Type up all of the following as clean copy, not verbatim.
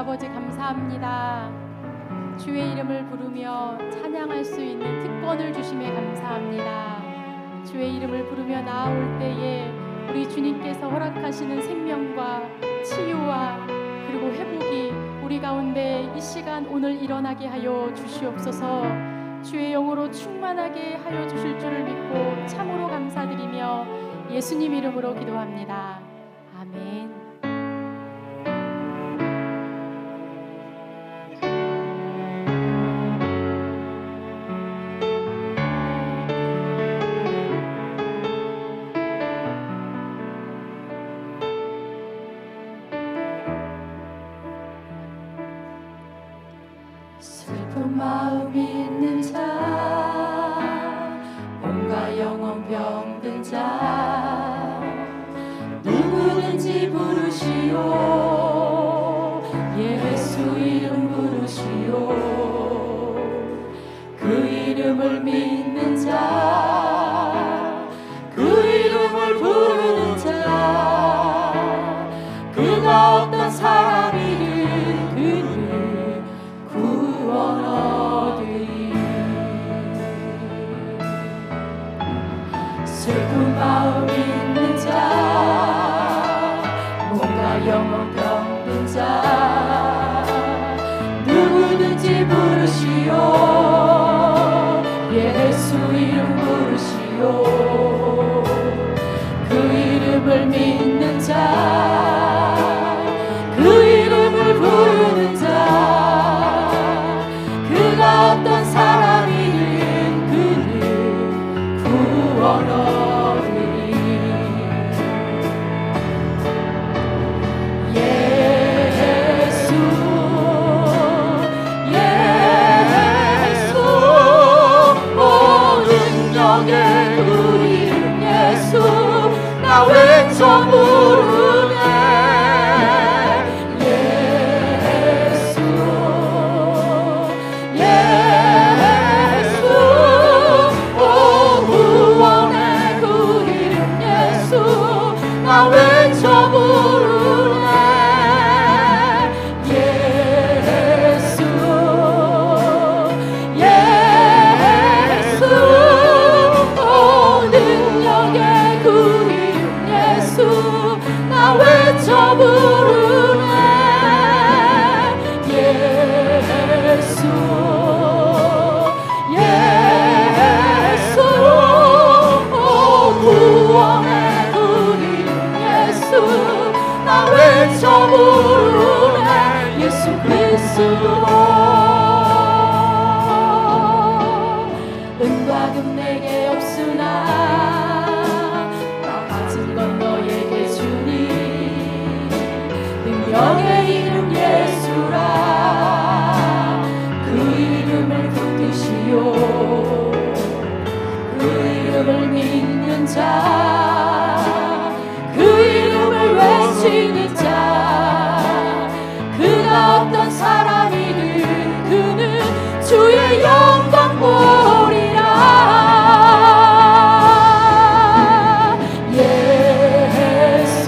아버지 감사합니다. 주의 이름을 부르며 찬양할 수 있는 특권을 주심에 감사합니다. 주의 이름을 부르며 나아올 때에 우리 주님께서 허락하시는 생명과 치유와 그리고 회복이 우리 가운데 이 시간 오늘 일어나게 하여 주시옵소서. 주의 영으로 충만하게 하여 주실 줄을 믿고 참으로 감사드리며 예수님 이름으로 기도합니다. 아멘. 슬픈 마음 있는 자, 몸과 영혼 병든 자, 누구든지 부르시오. 예수 이름 부르시오. 그 이름을 믿는 자, 그 이름을 부르는 자, 그가 어떤 사람이든 그를 구원 얻으리. 슬픈 마음 있는 자, 몸과 영혼 병든 자, 누구든지 부르시오. 예수 이름 부르시오. 그 이름을 믿는 자, 그 이름을 부르는 자, 그가 어떤 사람이든 그를 구원 얻으리. 예수 예수 오 능력의 그 이름 예수 나 외쳐 부르네. 예수 예수 오 구원의 그 이름 예수 나 외쳐 부르네. 예수 예수 오 능력의 그 이름 예수 나 외쳐 부르네. 예수 예수 오 구원의 그 이름 예수 나 외쳐 부르네. 예수 그리스도 은과 금 내게 없으나 나 가진 건 너에게 주니. 능력의 이름 예수라. 그 이름을 붙드시오. 그 이름을 믿는 자, 그 이름을 외치는 자, 그가 어떤 사람이든 그는 주의 영광 보리라. 예수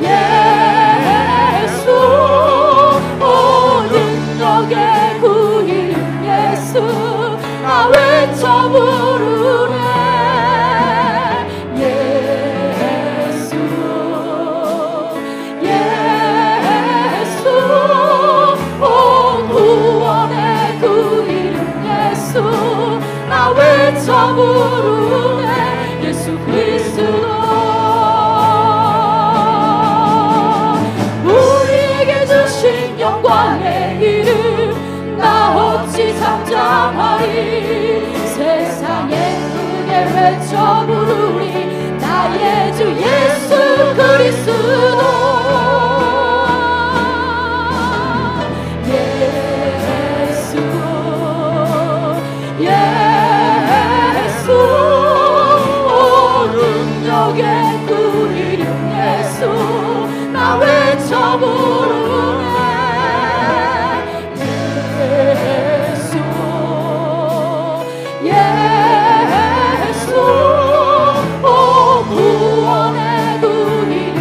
예수 오 능력의 그 이름 예수 나 외쳐 부르네. 예수 예수 오 구원의 그 이름 예수 나 외쳐 부르네. 예수 그리스도 우리에게 주신 영광의 이름 나 어찌 잠잠하리. 세상에 크게 외쳐 부르리. 나의 주 예수 그리스도. 예수 예수 오 능력의 그 이름 예수 나 외쳐 부르네. 예수 예수 오 구원의 그 이름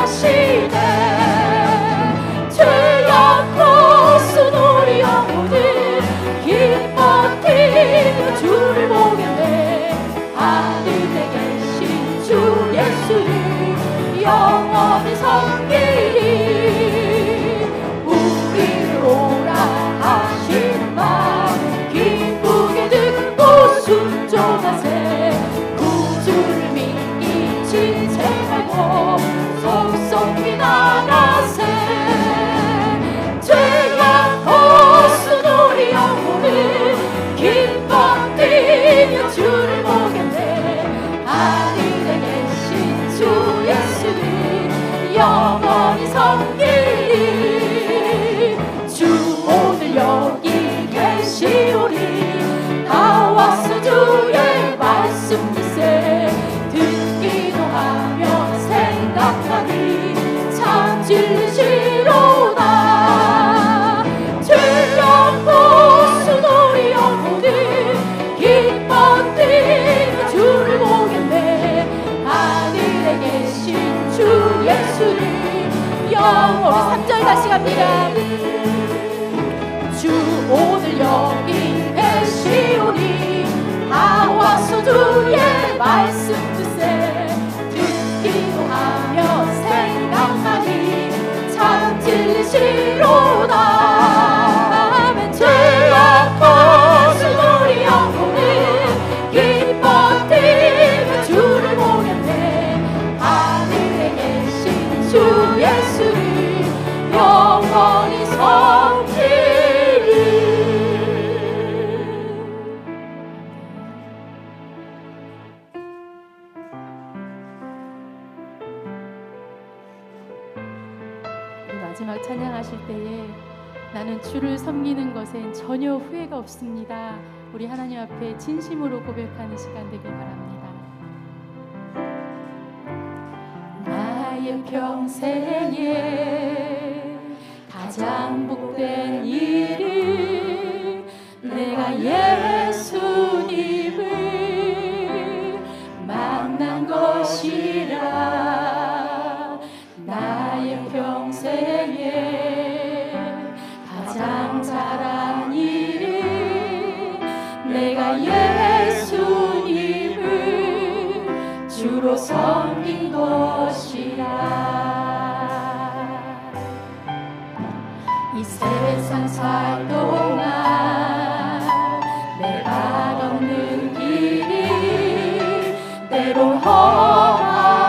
하시네. 죄악고 쓴 우리 영혼을 기뻐 뛰며 주를 보겠네. 하늘에 계신 주 예수를 영원히 섬기리. 우리를 오라 하시는 말 기쁘게 듣고 순종하세. 구주를 믿기 지체 말고 속속히 나가세. 죄악 벗은 우리 영혼을 기뻐 뛰며 주를 보겠네. 하늘에 계신 주 예수를 영원히 섬기리. 주 오늘 여기 계시오리. 다 와서 주의 말씀 듣세. 듣기도 하며 생각하니 참 진리시로다. 죄악 벗은 우리 영혼을 기뻐 뛰며 주를 보겠네. 하늘에 계신 주 예수를 영원히. 3절 다시 갑니다. 주 오늘 여기 계시오니 다 와서 주의 말씀 듣세. 듣기도 하며 생각하니 참 진리시로다. 죄악 벗은 우리 영혼을 기뻐 뛰며 주를 보겠네. 하늘에 계신 주 예수를 영원히 섬기리. 마지막 찬양하실 때에 나는 주를 섬기는 것엔 전혀 후회가 없습니다. 우리 하나님 앞에 진심으로 고백하는 시간 되길 바랍니다. 나의 평생에 가장 복된 일은 내가 예수님을 만난 것이라. 나의 평생에 가장 잘한 일은 내가 예수님을 주로 섬긴 것이라. 이 세상 살 동안 내가 걷는 길이 때론 험하여서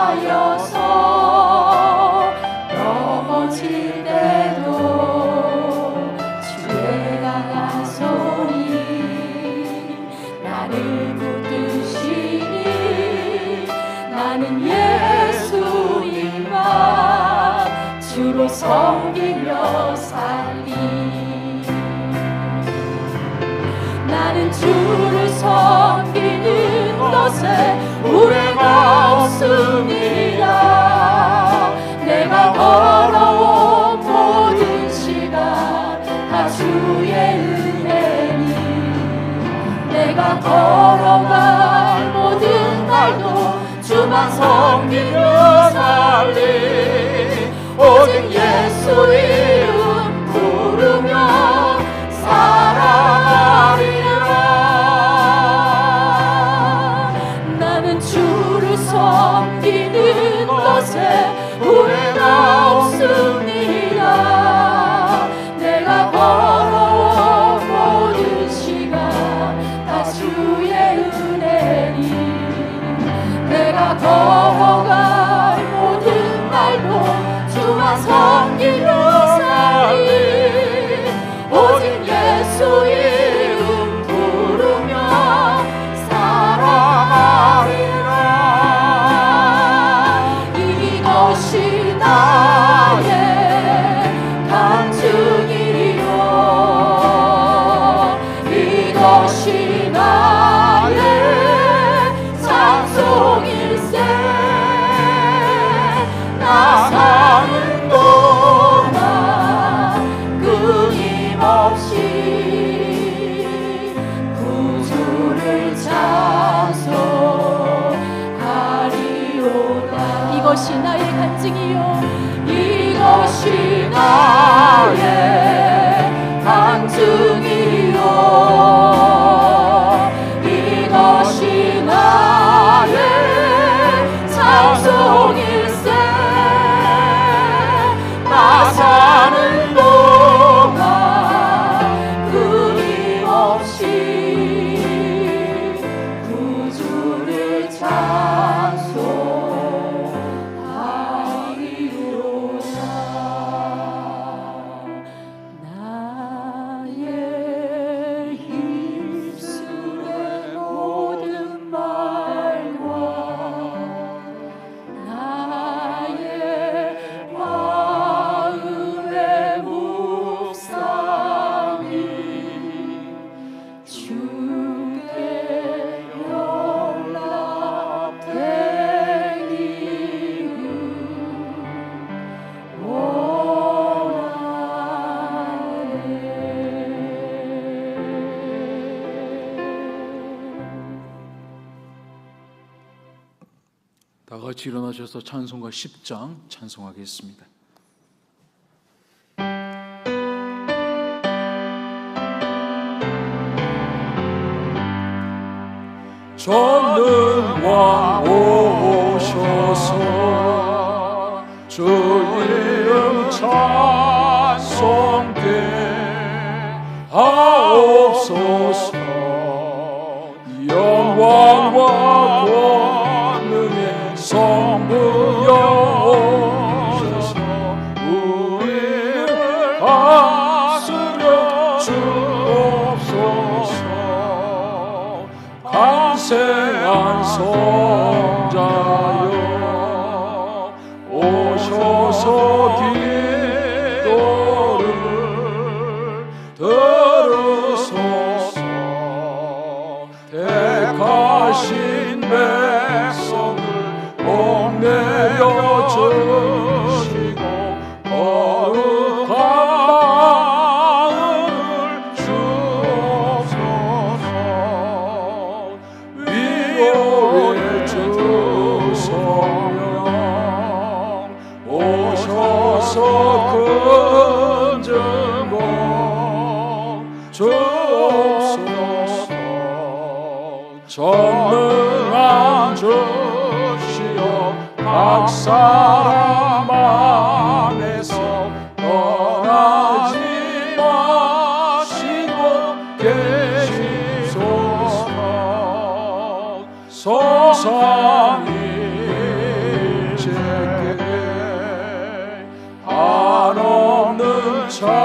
넘어질 때도 주의 강한 손이 나를 붙드시니 나는 예수님만 주로 섬기며 살리. 나는 주를 섬기는 것에 후회가 없습니다. 내가 걸어온 모든 시간 다 주의 은혜니. 내가 걸어갈 모든 날도 주만 섬기며 살리. 오직 예수 이름 부르며 살아가리라. 나는 주를 섬기는 것에 후회가 없습니다. 내가 걸어온 모든 시간 다 주의 은혜니. 내가 걸어갈 모든 날도 주만 섬기며 살리. 오직 예수 이름 부르며 살아가리라. 이것이 나의 간증이요. 이것이 나의 찬송일세. 나 사는 동안 끊임없이 구주를 찬송하리로다. 이것이 나의 간증이요 이것이 나의 간증이요 이것이 나의 찬송일세 나 사는 동안 끊임없이 구주를 찬송하리로다 나의 입술의 모든 말과 나의 마음의 묵상이 주께 연락되기를 다 같이 일어나셔서 찬송가 10장 찬송하겠습니다. 전능왕 오셔서 주 이름 찬송케 하옵소서. 영광과 권능의 성부 여호와셔서 우리를 다스려 주옵소서. 간세한 성자여 오셔서 기도를 들으소서. 택하신 백성을 복내어 주시고 거룩한 마음을 주옵소서. 위로의 주 성령 오셔서 큰 증거 주옵소서. 전능한 주시여 각 사람 안에서 떠나지 마시고 계시소서. 성삼일체께 한없는 찬송을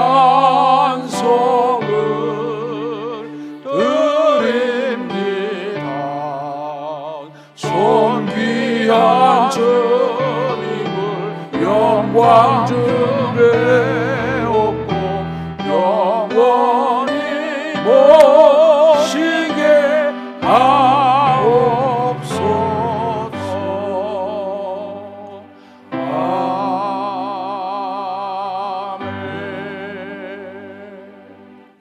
존귀한 주님을 영광 주게 얻고 영원히 모시게 하옵소서. 아멘.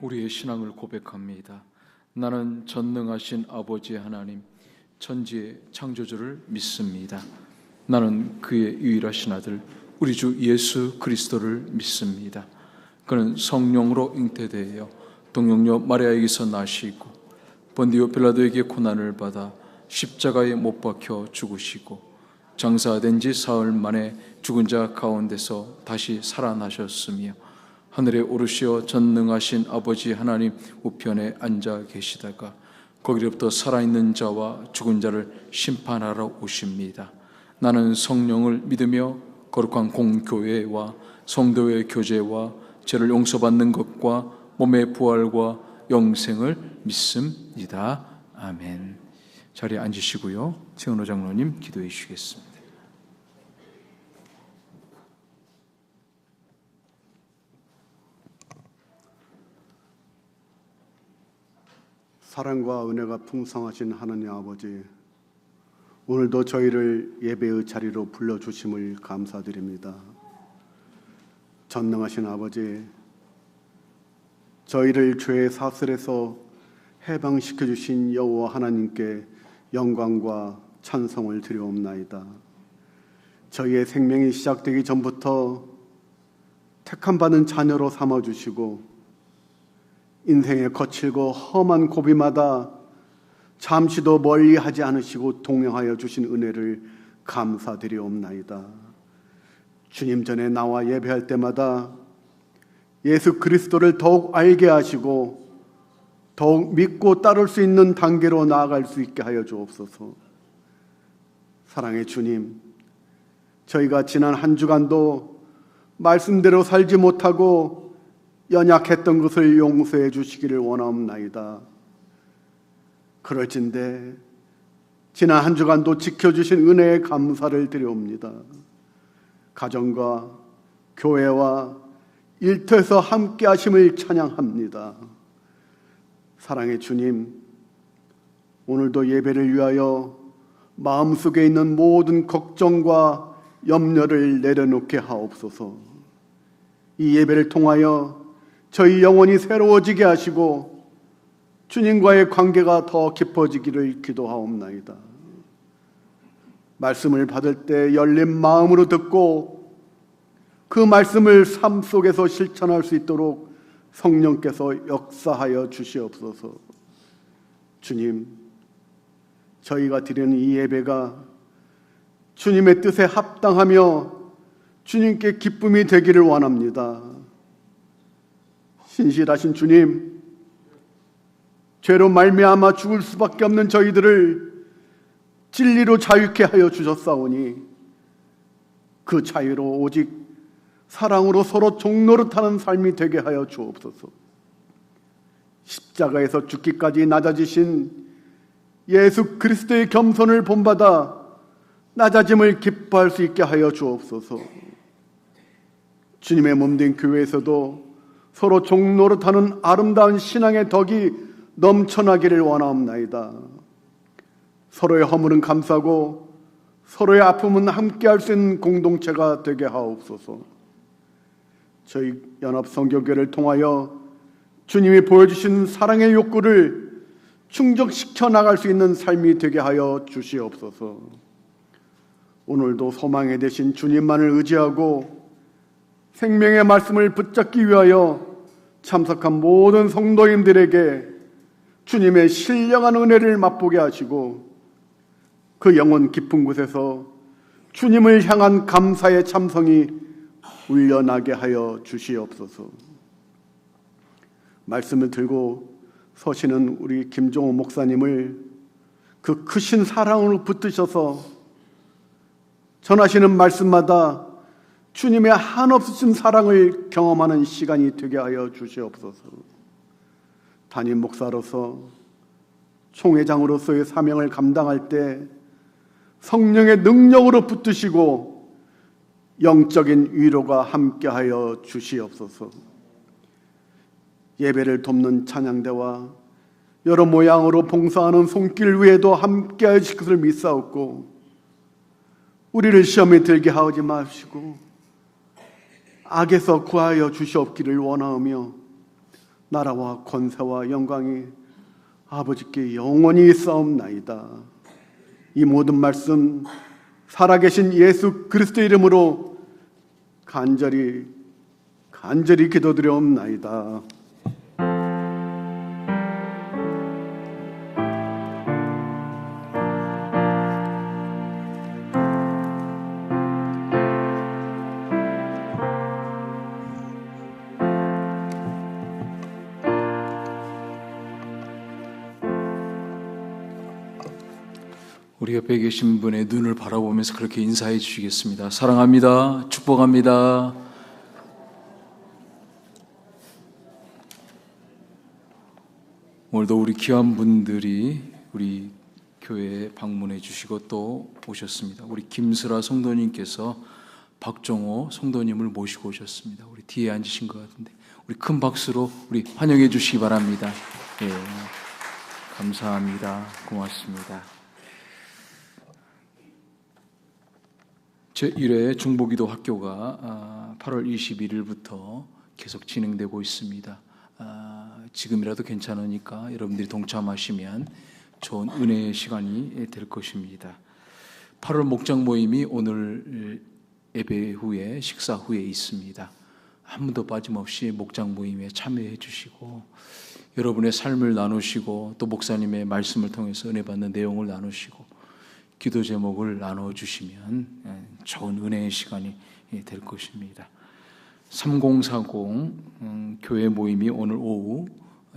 우리의 신앙을 고백합니다. 나는 전능하신 아버지 하나님 천지의 창조주를 믿습니다. 나는 그의 유일하신 아들 우리 주 예수 그리스도를 믿습니다. 그는 성령으로 잉태되어 동정녀 마리아에게서 나시고 본디오 빌라도에게 고난을 받아 십자가에 못 박혀 죽으시고 장사된 지 사흘 만에 죽은 자 가운데서 다시 살아나셨으며 하늘에 오르시어 전능하신 아버지 하나님 우편에 앉아 계시다가 거기로부터 살아있는 자와 죽은 자를 심판하러 오십니다. 나는 성령을 믿으며 거룩한 공교회와 성도의 교제와 죄를 용서받는 것과 몸의 부활과 영생을 믿습니다. 아멘. 자리에 앉으시고요. 최은호 장로님 기도해 주시겠습니다. 사랑과 은혜가 풍성하신 하나님 아버지, 오늘도 저희를 예배의 자리로 불러주심을 감사드립니다. 전능하신 아버지, 저희를 죄의 사슬에서 해방시켜 주신 여호와 하나님께 영광과 찬송을 드리옵나이다. 저희의 생명이 시작되기 전부터 택함 받은 자녀로 삼아주시고 인생의 거칠고 험한 고비마다 잠시도 멀리하지 않으시고 동행하여 주신 은혜를 감사드리옵나이다. 주님 전에 나와 예배할 때마다 예수 그리스도를 더욱 알게 하시고 더욱 믿고 따를 수 있는 단계로 나아갈 수 있게 하여 주옵소서. 사랑의 주님, 저희가 지난 한 주간도 말씀대로 살지 못하고 연약했던 것을 용서해 주시기를 원하옵나이다. 그럴진데 지난 한 주간도 지켜주신 은혜에 감사를 드려옵니다. 가정과 교회와 일터에서 함께 하심을 찬양합니다. 사랑의 주님, 오늘도 예배를 위하여 마음속에 있는 모든 걱정과 염려를 내려놓게 하옵소서. 이 예배를 통하여 저희 영혼이 새로워지게 하시고 주님과의 관계가 더 깊어지기를 기도하옵나이다. 말씀을 받을 때 열린 마음으로 듣고 그 말씀을 삶 속에서 실천할 수 있도록 성령께서 역사하여 주시옵소서. 주님, 저희가 드리는 이 예배가 주님의 뜻에 합당하며 주님께 기쁨이 되기를 원합니다. 신실하신 주님, 죄로 말미암아 죽을 수밖에 없는 저희들을 진리로 자유케 하여 주셨사오니 그 자유로 오직 사랑으로 서로 종노릇하는 삶이 되게 하여 주옵소서. 십자가에서 죽기까지 낮아지신 예수 그리스도의 겸손을 본받아 낮아짐을 기뻐할 수 있게 하여 주옵소서. 주님의 몸된 교회에서도 서로 종노릇하는 아름다운 신앙의 덕이 넘쳐나기를 원하옵나이다. 서로의 허물은 감싸고 서로의 아픔은 함께할 수 있는 공동체가 되게 하옵소서. 저희 연합성교교를 통하여 주님이 보여주신 사랑의 욕구를 충족시켜 나갈 수 있는 삶이 되게 하여 주시옵소서. 오늘도 소망의 대신 주님만을 의지하고 생명의 말씀을 붙잡기 위하여 참석한 모든 성도님들에게 주님의 신령한 은혜를 맛보게 하시고 그 영혼 깊은 곳에서 주님을 향한 감사의 참성이 울려나게 하여 주시옵소서. 말씀을 들고 서시는 우리 김종호 목사님을 그 크신 사랑으로 붙드셔서 전하시는 말씀마다 주님의 한없으신 사랑을 경험하는 시간이 되게 하여 주시옵소서. 담임 목사로서 총회장으로서의 사명을 감당할 때 성령의 능력으로 붙드시고 영적인 위로가 함께하여 주시옵소서. 예배를 돕는 찬양대와 여러 모양으로 봉사하는 손길 위에도 함께하여 주실 것을 믿사옵고 우리를 시험에 들게 하지 마시고 악에서 구하여 주시옵기를 원하오며 나라와 권세와 영광이 아버지께 영원히 있사옵나이다. 이 모든 말씀 살아계신 예수 그리스도의 이름으로 간절히 기도드려옵나이다. 우리 옆에 계신 분의 눈을 바라보면서 그렇게 인사해 주시겠습니다. 사랑합니다. 축복합니다. 오늘도 우리 귀한 분들이 우리 교회에 방문해 주시고 또 오셨습니다. 우리 김슬아 성도님께서 박정호 성도님을 모시고 오셨습니다. 우리 뒤에 앉으신 것 같은데 우리 큰 박수로 우리 환영해 주시기 바랍니다. 예, 감사합니다. 고맙습니다. 제1회 중보기도 학교가 8월 21일부터 계속 진행되고 있습니다. 지금이라도 괜찮으니까 여러분들이 동참하시면 좋은 은혜의 시간이 될 것입니다. 8월 목장 모임이 오늘 예배 후에 식사 후에 있습니다. 한 분도 빠짐없이 목장 모임에 참여해 주시고 여러분의 삶을 나누시고 또 목사님의 말씀을 통해서 은혜 받는 내용을 나누시고 기도 제목을 나눠주시면 좋은 은혜의 시간이 될 것입니다. 3040 교회 모임이 오늘 오후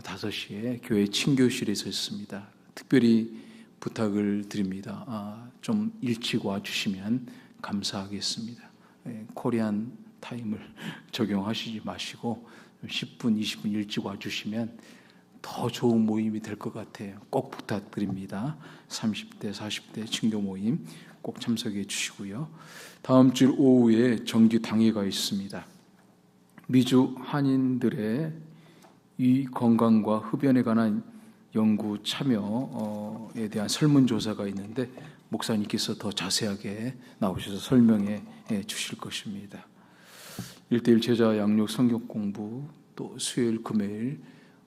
5시에 교회 친교실에서 있습니다. 특별히 부탁을 드립니다. 좀 일찍 와주시면 감사하겠습니다. 코리안 타임을 적용하시지 마시고 10분, 20분 일찍 와주시면 더 좋은 모임이 될 것 같아요. 꼭 부탁드립니다. 30대, 40대 친교 모임 꼭 참석해 주시고요. 다음 주 오후에 정기 당회가 있습니다. 미주 한인들의 위 건강과 흡연에 관한 연구 참여에 대한 설문조사가 있는데 목사님께서 더 자세하게 나오셔서 설명해 주실 것입니다. 1:1 제자 양육 성경 공부 또 수요일 금요일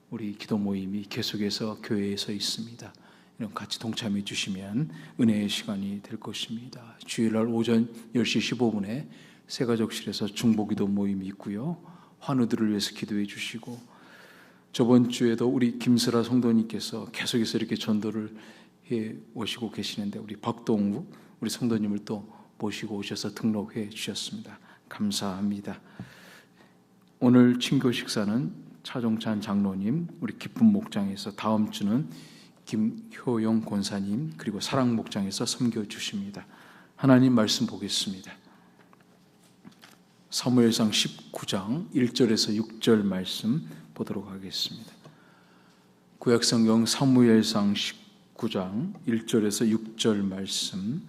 우리 기도 모임이 계속해서 교회에서 있습니다. 이런 같이 동참해 주시면 은혜의 시간이 될 것입니다. 주일날 오전 10시 15분에 새가족실에서 중보기도 모임이 있고요. 환우들을 위해서 기도해 주시고 저번 주에도 우리 김슬아 성도님께서 계속해서 이렇게 전도를 해 오시고 계시는데 우리 박동욱 우리 성도님을 또 모시고 오셔서 등록해 주셨습니다. 감사합니다. 오늘 친교 식사는 차종찬 장로님 우리 기쁨 목장에서 다음 주는 김효영 권사님 그리고 사랑 목장에서 섬겨 주십니다. 하나님 말씀 보겠습니다. 사무엘상 19장 1절에서 6절 말씀 보도록 하겠습니다. 구약성경 사무엘상 19장 1절에서 6절 말씀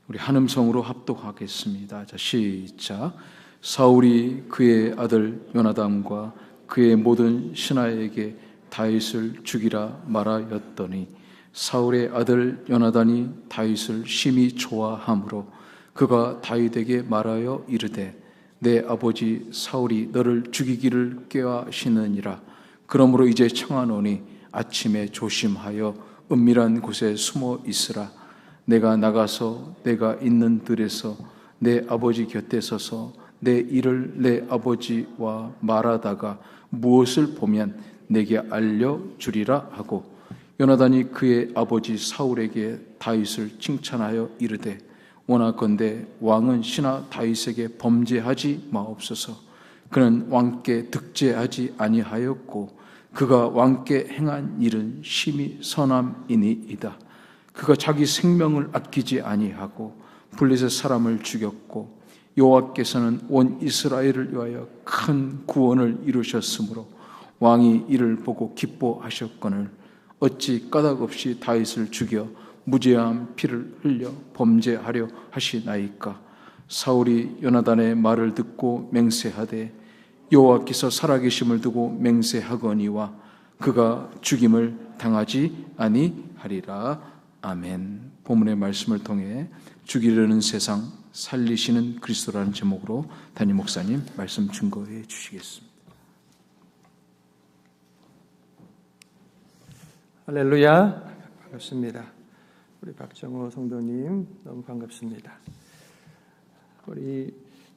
우리 한음성으로 합독하겠습니다. 자, 시작. 사울이 그의 아들 요나단과 그의 모든 신하에게 다윗을 죽이라 말하였더니 사울의 아들 요나단이 다윗을 심히 좋아하므로 그가 다윗에게 말하여 이르되 내 아버지 사울이 너를 죽이기를 꾀하시느니라. 그러므로 이제 청하노니 아침에 조심하여 은밀한 곳에 숨어 있으라. 내가 나가서 내가 있는 들에서 내 아버지 곁에 서서 내 일을 내 아버지와 말하다가 무엇을 보면 내게 알려주리라 하고 요나단이 그의 아버지 사울에게 다윗을 칭찬하여 이르되 원하건대 왕은 신하 다윗에게 범죄하지 마옵소서. 그는 왕께 득죄하지 아니하였고 그가 왕께 행한 일은 심히 선함이니이다. 그가 자기 생명을 아끼지 아니하고 블레셋 사람을 죽였고 여호와께서는 온 이스라엘을 위하여 큰 구원을 이루셨으므로 왕이 이를 보고 기뻐하셨거늘 어찌 까닭없이 다윗을 죽여 무죄한 피를 흘려 범죄하려 하시나이까. 사울이 요나단의 말을 듣고 맹세하되 여호와께서 살아계심을 두고 맹세하거니와 그가 죽임을 당하지 아니하리라. 아멘. 본문의 말씀을 통해 죽이려는 세상 살리시는 그리스도라는 제목으로 담임 목사님 말씀 증거해 주시겠습니다. 할렐루야. 반갑습니다. 우리 박정호 성도님 너무 반갑습니다.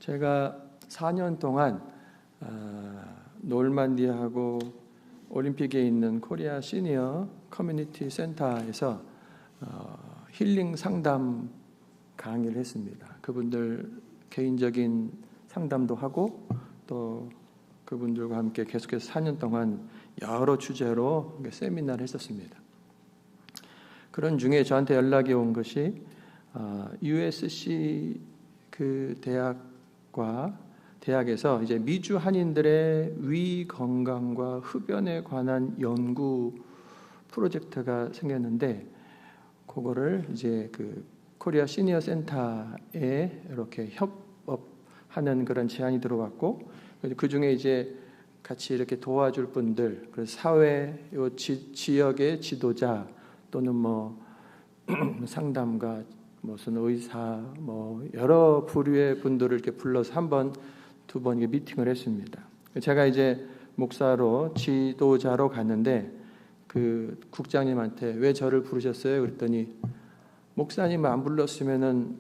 제가 4년 동안 노르만디하고 올림픽에 있는 코리아 시니어 커뮤니티 센터에서 힐링 상담 강의를 했습니다. 그분들 개인적인 상담도 하고 또 그분들과 함께 계속해서 4년 동안 여러 주제로 세미나를 했었습니다. 그런 중에 저한테 연락이 온 것이 USC 그 대학에서 이제 미주 한인들의 위 건강과 흡연에 관한 연구 프로젝트가 생겼는데 그거를 이제 그 코리아 시니어 센터에 이렇게 협업하는 그런 제안이 들어왔고 그 중에 이제 같이 이렇게 도와줄 분들, 그래서 사회 요 지역의 지도자 또는 뭐 상담가, 무슨 의사, 뭐 여러 부류의 분들을 이렇게 불러서 한 번, 두 번 미팅을 했습니다. 제가 이제 목사로 지도자로 갔는데 그 국장님한테 왜 저를 부르셨어요? 그랬더니 목사님 안 불렀으면은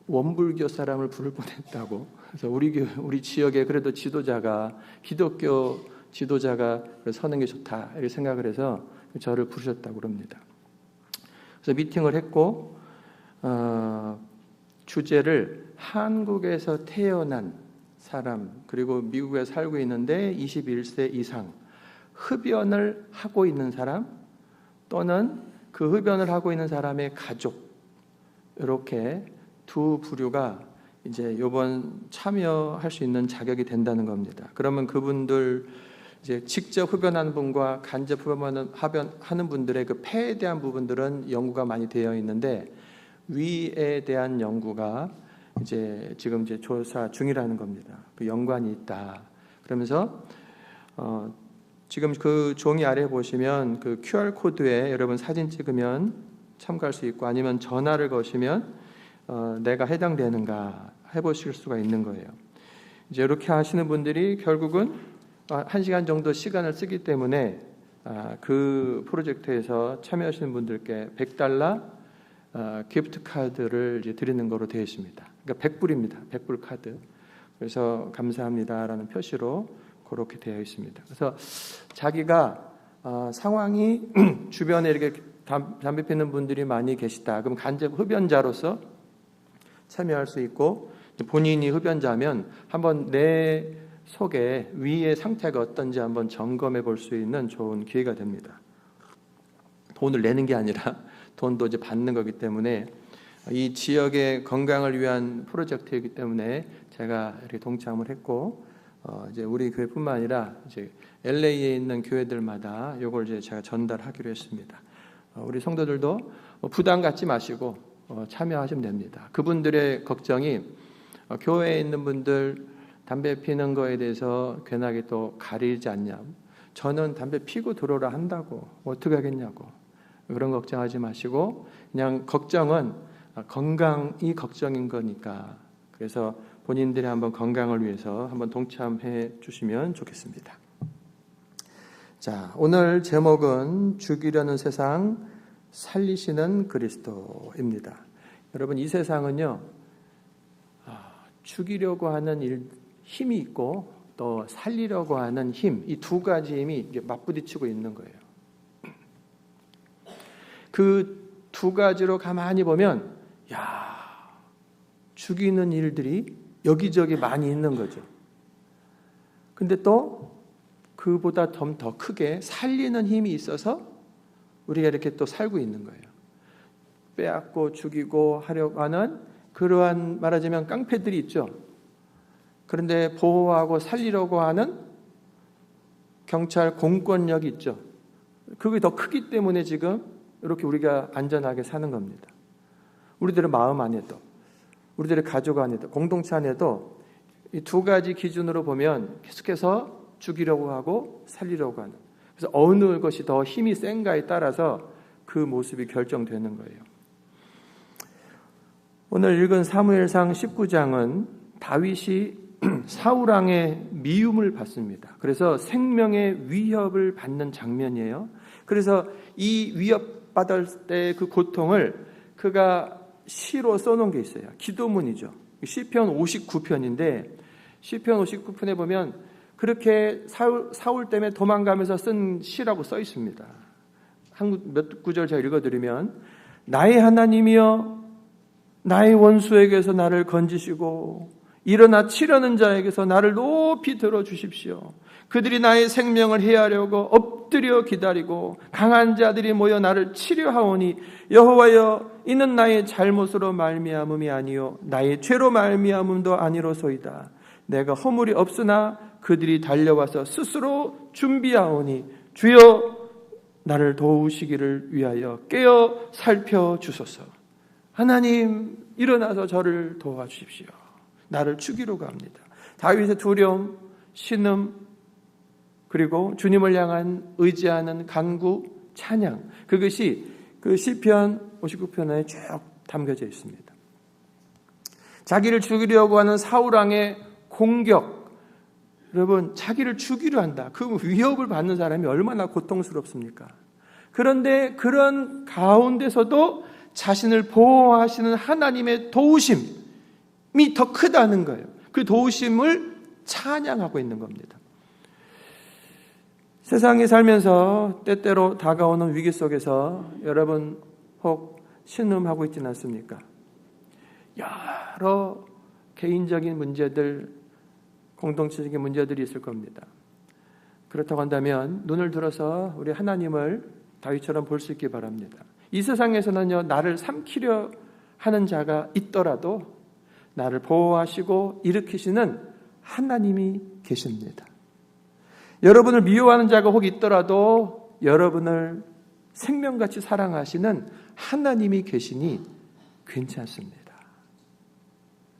원불교 사람을 부를 뻔했다고. 그래서 우리 지역에 그래도 지도자가 기독교 지도자가 서는 게 좋다 이렇게 생각을 해서 저를 부르셨다고 그럽니다. 그래서 미팅을 했고 주제를 한국에서 태어난 사람 그리고 미국에 살고 있는데 21세 이상 흡연을 하고 있는 사람 또는 그 흡연을 하고 있는 사람의 가족 이렇게 두 부류가 이제 이번 참여할 수 있는 자격이 된다는 겁니다. 그러면 그분들 이제 직접 흡연하는 분과 간접 흡연하는 분들의 그 폐에 대한 부분들은 연구가 많이 되어 있는데 위에 대한 연구가 이제 지금 이제 조사 중이라는 겁니다. 그 연관이 있다. 그러면서 지금 그 종이 아래 보시면 그 QR 코드에 여러분 사진 찍으면 참고할 수 있고 아니면 전화를 거시면 내가 해당되는가 해보실 수가 있는 거예요. 이제 이렇게 하시는 분들이 결국은 1시간 정도 시간을 쓰기 때문에 그 프로젝트에서 참여하시는 분들께 $100 기프트 카드를 이제 드리는 거로 되어 있습니다. 그러니까 100불입니다. 100불 카드. 그래서 감사합니다라는 표시로 그렇게 되어 있습니다. 그래서 자기가 상황이 주변에 이렇게 담배 피는 분들이 많이 계시다. 그럼 간접 흡연자로서 참여할 수 있고 본인이 흡연자면 한번 내 속에 위의 상태가 어떤지 한번 점검해 볼 수 있는 좋은 기회가 됩니다. 돈을 내는 게 아니라 돈도 이제 받는 거기 때문에 이 지역의 건강을 위한 프로젝트이기 때문에 제가 이렇게 동참을 했고 이제 우리 교회뿐만 아니라 이제 LA에 있는 교회들마다 이걸 이제 제가 전달하기로 했습니다. 우리 성도들도 부담 갖지 마시고 참여하시면 됩니다. 그분들의 걱정이 교회에 있는 분들 담배 피는 거에 대해서 괜하게 또 가리지 않냐. 저는 담배 피고 들어오라 한다고 어떻게 하겠냐고. 그런 걱정하지 마시고 그냥 걱정은 건강이 걱정인 거니까. 그래서 본인들의 한번 건강을 위해서 한번 동참해 주시면 좋겠습니다. 자, 오늘 제목은 죽이려는 세상 살리시는 그리스도입니다. 여러분 이 세상은요 죽이려고 하는 힘이 있고 또 살리려고 하는 힘, 이 두 가지 힘이 맞부딪히고 있는 거예요. 그 두 가지로 가만히 보면 죽이는 일들이 여기저기 많이 있는 거죠. 근데 또 그보다 좀 더 크게 살리는 힘이 있어서 우리가 이렇게 또 살고 있는 거예요. 빼앗고 죽이고 하려고 하는 그러한 말하자면 깡패들이 있죠. 그런데 보호하고 살리려고 하는 경찰 공권력이 있죠. 그게 더 크기 때문에 지금 이렇게 우리가 안전하게 사는 겁니다. 우리들의 마음 안에도 우리들의 가족 안에도 공동체 안에도 이 두 가지 기준으로 보면 계속해서 죽이려고 하고 살리려고 하는, 그래서 어느 것이 더 힘이 센가에 따라서 그 모습이 결정되는 거예요. 오늘 읽은 사무엘상 19장은 다윗이 사울왕의 미움을 받습니다. 그래서 생명의 위협을 받는 장면이에요. 그래서 이 위협받을 때 그 고통을 그가 시로 써놓은 게 있어요. 기도문이죠. 시편 59편인데 시편 59편에 보면 그렇게 사울 때문에 도망가면서 쓴 시라고 써 있습니다. 몇 구절 제가 읽어드리면 나의 하나님이여 나의 원수에게서 나를 건지시고 일어나 치려는 자에게서 나를 높이 들어주십시오. 그들이 나의 생명을 해하려고 엎드려 기다리고 강한 자들이 모여 나를 치려하오니 여호와여 이는 나의 잘못으로 말미암음이 아니요 나의 죄로 말미암음도 아니로소이다. 내가 허물이 없으나 그들이 달려와서 스스로 준비하오니 주여 나를 도우시기를 위하여 깨어 살펴주소서. 하나님 일어나서 저를 도와주십시오. 나를 죽이려고 합니다. 다윗의 두려움, 신음, 그리고 주님을 향한 의지하는 간구, 찬양, 그것이 그 시편 59편에 쭉 담겨져 있습니다. 자기를 죽이려고 하는 사울왕의 공격, 여러분 자기를 죽이려 한다. 그 위협을 받는 사람이 얼마나 고통스럽습니까? 그런데 그런 가운데서도 자신을 보호하시는 하나님의 도우심이 더 크다는 거예요. 그 도우심을 찬양하고 있는 겁니다. 세상에 살면서 때때로 다가오는 위기 속에서 여러분 혹 신음하고 있지는 않습니까? 여러 개인적인 문제들, 공동체적인 문제들이 있을 겁니다. 그렇다고 한다면 눈을 들어서 우리 하나님을 다윗처럼 볼 수 있기 바랍니다. 이 세상에서는요, 나를 삼키려 하는 자가 있더라도 나를 보호하시고 일으키시는 하나님이 계십니다. 여러분을 미워하는 자가 혹 있더라도 여러분을 생명같이 사랑하시는 하나님이 계시니 괜찮습니다.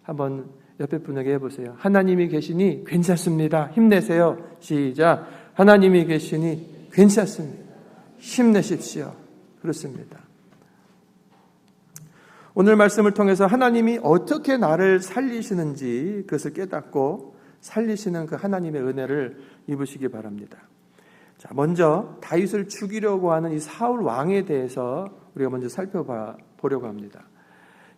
한번 옆에 분에게 해보세요. 하나님이 계시니 괜찮습니다. 힘내세요. 시작. 하나님이 계시니 괜찮습니다. 힘내십시오. 그렇습니다. 오늘 말씀을 통해서 하나님이 어떻게 나를 살리시는지 그것을 깨닫고 살리시는 그 하나님의 은혜를 입으시기 바랍니다. 자, 먼저 다윗을 죽이려고 하는 이 사울 왕에 대해서 우리가 먼저 살펴보려고 합니다.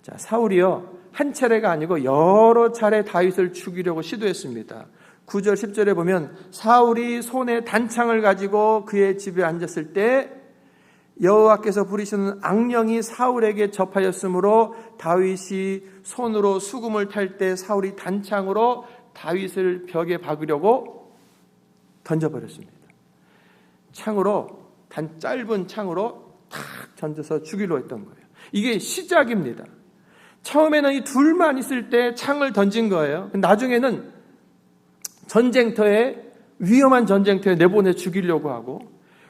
자, 사울이요, 한 차례가 아니고 여러 차례 다윗을 죽이려고 시도했습니다. 9절 10절에 보면 사울이 손에 단창을 가지고 그의 집에 앉았을 때 여호와께서 부리시는 악령이 사울에게 접하였으므로 다윗이 손으로 수금을 탈 때 사울이 단창으로 다윗을 벽에 박으려고 던져버렸습니다. 창으로, 짧은 창으로 탁 던져서 죽이려 했던 거예요. 이게 시작입니다. 처음에는 이 둘만 있을 때 창을 던진 거예요. 나중에는 전쟁터에, 위험한 전쟁터에 내보내 죽이려고 하고,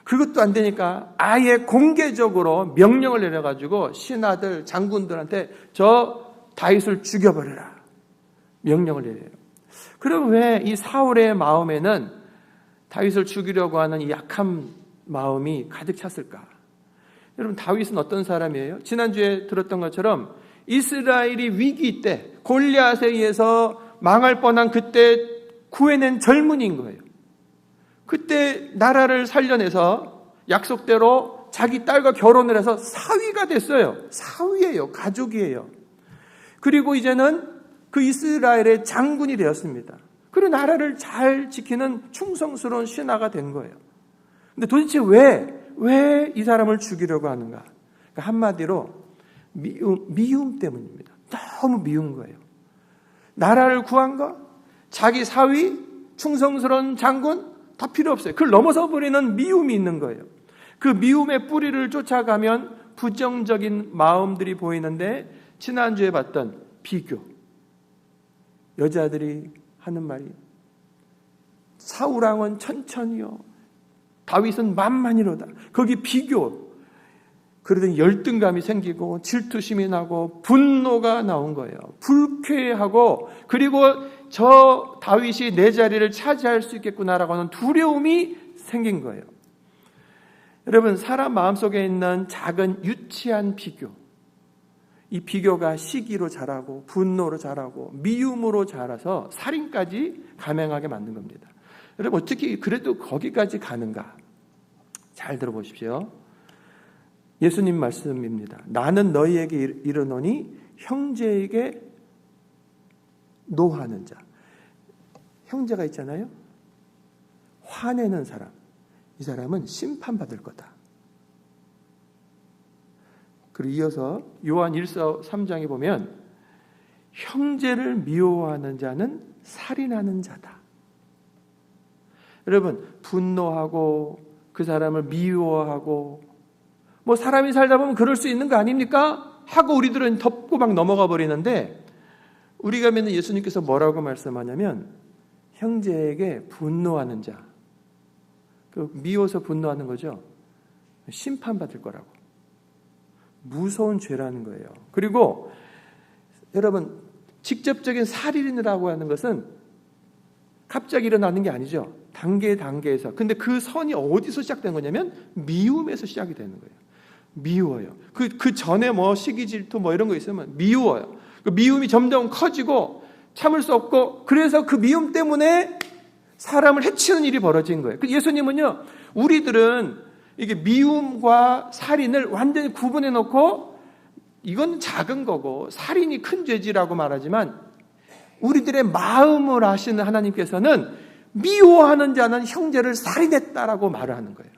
그것도 안 되니까 아예 공개적으로 명령을 내려가지고 신하들, 장군들한테 저 다윗을 죽여버려라 명령을 내려요. 그럼 왜 이 사울의 마음에는 다윗을 죽이려고 하는 이 약한 마음이 가득 찼을까? 여러분, 다윗은 어떤 사람이에요? 지난주에 들었던 것처럼 이스라엘이 위기 때, 골리앗에 의해서 망할 뻔한 그때 구해낸 젊은이인 거예요. 그때 나라를 살려내서 약속대로 자기 딸과 결혼을 해서 사위가 됐어요. 사위예요. 가족이에요. 그리고 이제는 그 이스라엘의 장군이 되었습니다. 그리고 나라를 잘 지키는 충성스러운 신하가 된 거예요. 근데 도대체 왜 이 사람을 죽이려고 하는가? 그러니까 한마디로 미움 때문입니다. 너무 미운 거예요. 나라를 구한 거, 자기 사위, 충성스러운 장군 다 필요 없어요. 그걸 넘어서 버리는 미움이 있는 거예요. 그 미움의 뿌리를 쫓아가면 부정적인 마음들이 보이는데, 지난주에 봤던 비교, 여자들이 하는 말이 사울왕은 천천히요, 다윗은 만만이로다. 거기 비교, 그러더니 열등감이 생기고 질투심이 나고 분노가 나온 거예요. 불쾌하고, 그리고 저 다윗이 내 자리를 차지할 수 있겠구나라고 하는 두려움이 생긴 거예요. 여러분, 사람 마음속에 있는 작은 유치한 비교, 이 비교가 시기로 자라고 분노로 자라고 미움으로 자라서 살인까지 감행하게 만든 겁니다. 여러분, 어떻게 그래도 거기까지 가는가? 잘 들어보십시오. 예수님 말씀입니다. 나는 너희에게 이르노니 형제에게 노하는 자. 형제가 있잖아요. 화내는 사람. 이 사람은 심판받을 거다. 그리고 이어서 요한 1서 3장에 보면 형제를 미워하는 자는 살인하는 자다. 여러분, 분노하고 그 사람을 미워하고 뭐 사람이 살다 보면 그럴 수 있는 거 아닙니까? 하고 우리들은 덮고 막 넘어가 버리는데, 우리가 믿는 예수님께서 뭐라고 말씀하냐면 형제에게 분노하는 자, 그 미워서 분노하는 거죠. 심판받을 거라고. 무서운 죄라는 거예요. 그리고 여러분, 직접적인 살인이라고 하는 것은 갑자기 일어나는 게 아니죠. 단계에서. 근데 그 선이 어디서 시작된 거냐면 미움에서 시작이 되는 거예요. 미워요. 그 전에 뭐 시기 질투 뭐 이런 거 있으면 미워요. 그 미움이 점점 커지고 참을 수 없고, 그래서 그 미움 때문에 사람을 해치는 일이 벌어진 거예요. 예수님은요, 우리들은 이게 미움과 살인을 완전히 구분해 놓고 이건 작은 거고 살인이 큰 죄지라고 말하지만 우리들의 마음을 아시는 하나님께서는 미워하는 자는 형제를 살인했다라고 말을 하는 거예요.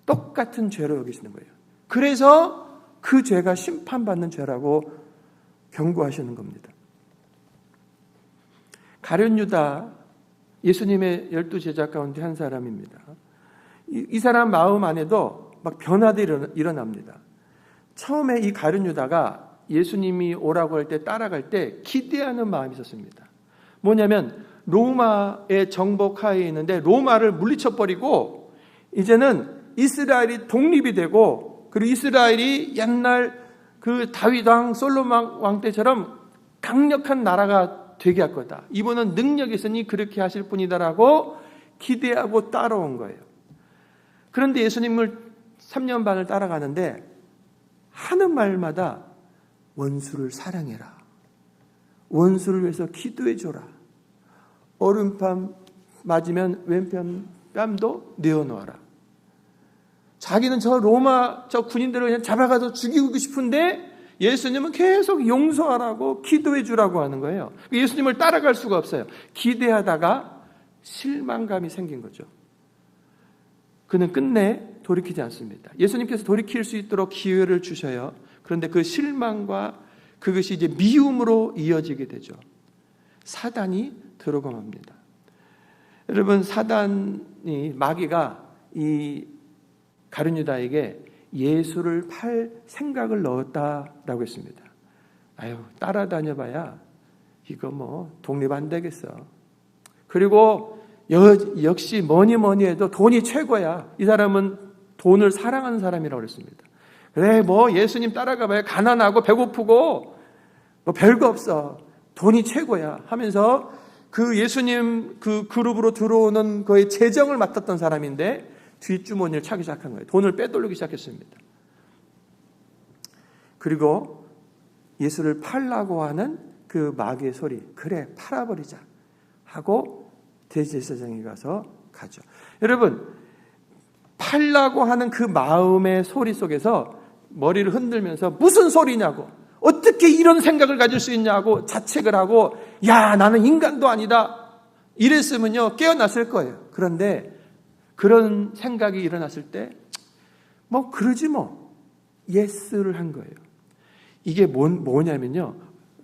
똑같은 죄로 여기시는 거예요. 그래서 그 죄가 심판받는 죄라고 경고하시는 겁니다. 가룟 유다, 예수님의 12제자 가운데 한 사람입니다. 이 사람 마음 안에도 막 변화들이 일어납니다. 처음에 이 가룟 유다가 예수님이 오라고 할 때 따라갈 때 기대하는 마음이 있었습니다. 뭐냐면 로마의 정복하에 있는데 로마를 물리쳐버리고 이제는 이스라엘이 독립이 되고 그리고 이스라엘이 옛날 그 다윗 왕 솔로몬 왕 때처럼 강력한 나라가 되게 할 거다. 이분은 능력이 있으니 그렇게 하실 분이다라고 기대하고 따라온 거예요. 그런데 예수님을 3년 반을 따라가는데 하는 말마다 원수를 사랑해라. 원수를 위해서 기도해 줘라. 오른편 맞으면 왼편 뺨도 내어놓아라. 자기는 저 로마 저 군인들을 그냥 잡아가서 죽이고 싶은데 예수님은 계속 용서하라고 기도해 주라고 하는 거예요. 예수님을 따라갈 수가 없어요. 기대하다가 실망감이 생긴 거죠. 그는 끝내 돌이키지 않습니다. 예수님께서 돌이킬 수 있도록 기회를 주셔요. 그런데 그 실망과 그것이 이제 미움으로 이어지게 되죠. 사단이 들어감합니다. 여러분, 사단이 마귀가 이 가룟 유다에게 예수를 팔 생각을 넣었다라고 했습니다. 아유, 따라다녀봐야 이거 뭐 독립 안 되겠어. 그리고 역시 뭐니 해도 돈이 최고야. 이 사람은 돈을 사랑하는 사람이라고 그랬습니다. 그래, 뭐 예수님 따라가봐야 가난하고 배고프고 뭐 별거 없어. 돈이 최고야 하면서 그 예수님 그 그룹으로 들어오는 거의 재정을 맡았던 사람인데 뒷주머니를 차기 시작한 거예요. 돈을 빼돌리기 시작했습니다. 그리고 예수를 팔라고 하는 그 마귀의 소리, 그래 팔아버리자 하고 대제사장에 가서 가죠. 여러분, 팔라고 하는 그 마음의 소리 속에서 머리를 흔들면서 무슨 소리냐고, 어떻게 이런 생각을 가질 수 있냐고 자책을 하고, 야, 나는 인간도 아니다 이랬으면요 깨어났을 거예요. 그런데 그런 생각이 일어났을 때 뭐 그러지 뭐 예스를 한 거예요. 이게 뭐냐면요,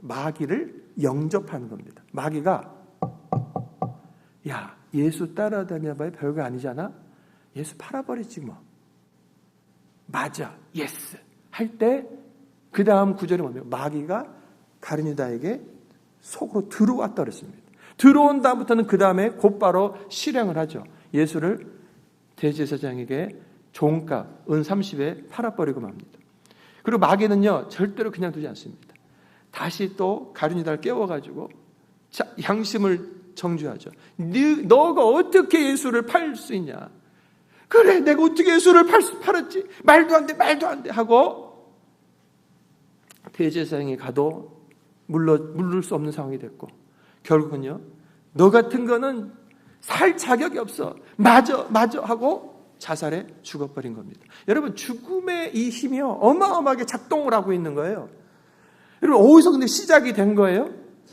마귀를 영접하는 겁니다. 마귀가 야, 예수 따라다녀봐야 별거 아니잖아. 예수 팔아버리지 뭐. 맞아, 예스 할 때 그 다음 구절이 뭐냐면 마귀가 가룟 유다에게 속으로 들어왔다 그랬습니다. 들어온 다음부터는 그 다음에 곧바로 실행을 하죠. 예수를 대제사장에게 종값 은 30에 팔아버리고 맙니다. 그리고 마귀는요 절대로 그냥 두지 않습니다. 다시 또 가룟 유다를 깨워가지고 양심을 정죄하죠. 너가 어떻게 예수를 팔 수 있냐. 그래, 내가 어떻게 예수를 팔았지. 말도 안 돼 하고 대제사장이 가도 물을 수 없는 상황이 됐고, 결국은요 너 같은 거는 살 자격이 없어. 맞아 하고 자살해 죽어버린 겁니다. 여러분, 죽음의 이 힘이요 어마어마하게 작동을 하고 있는 거예요. 여러분, 어디서 근데 시작이 된 거예요?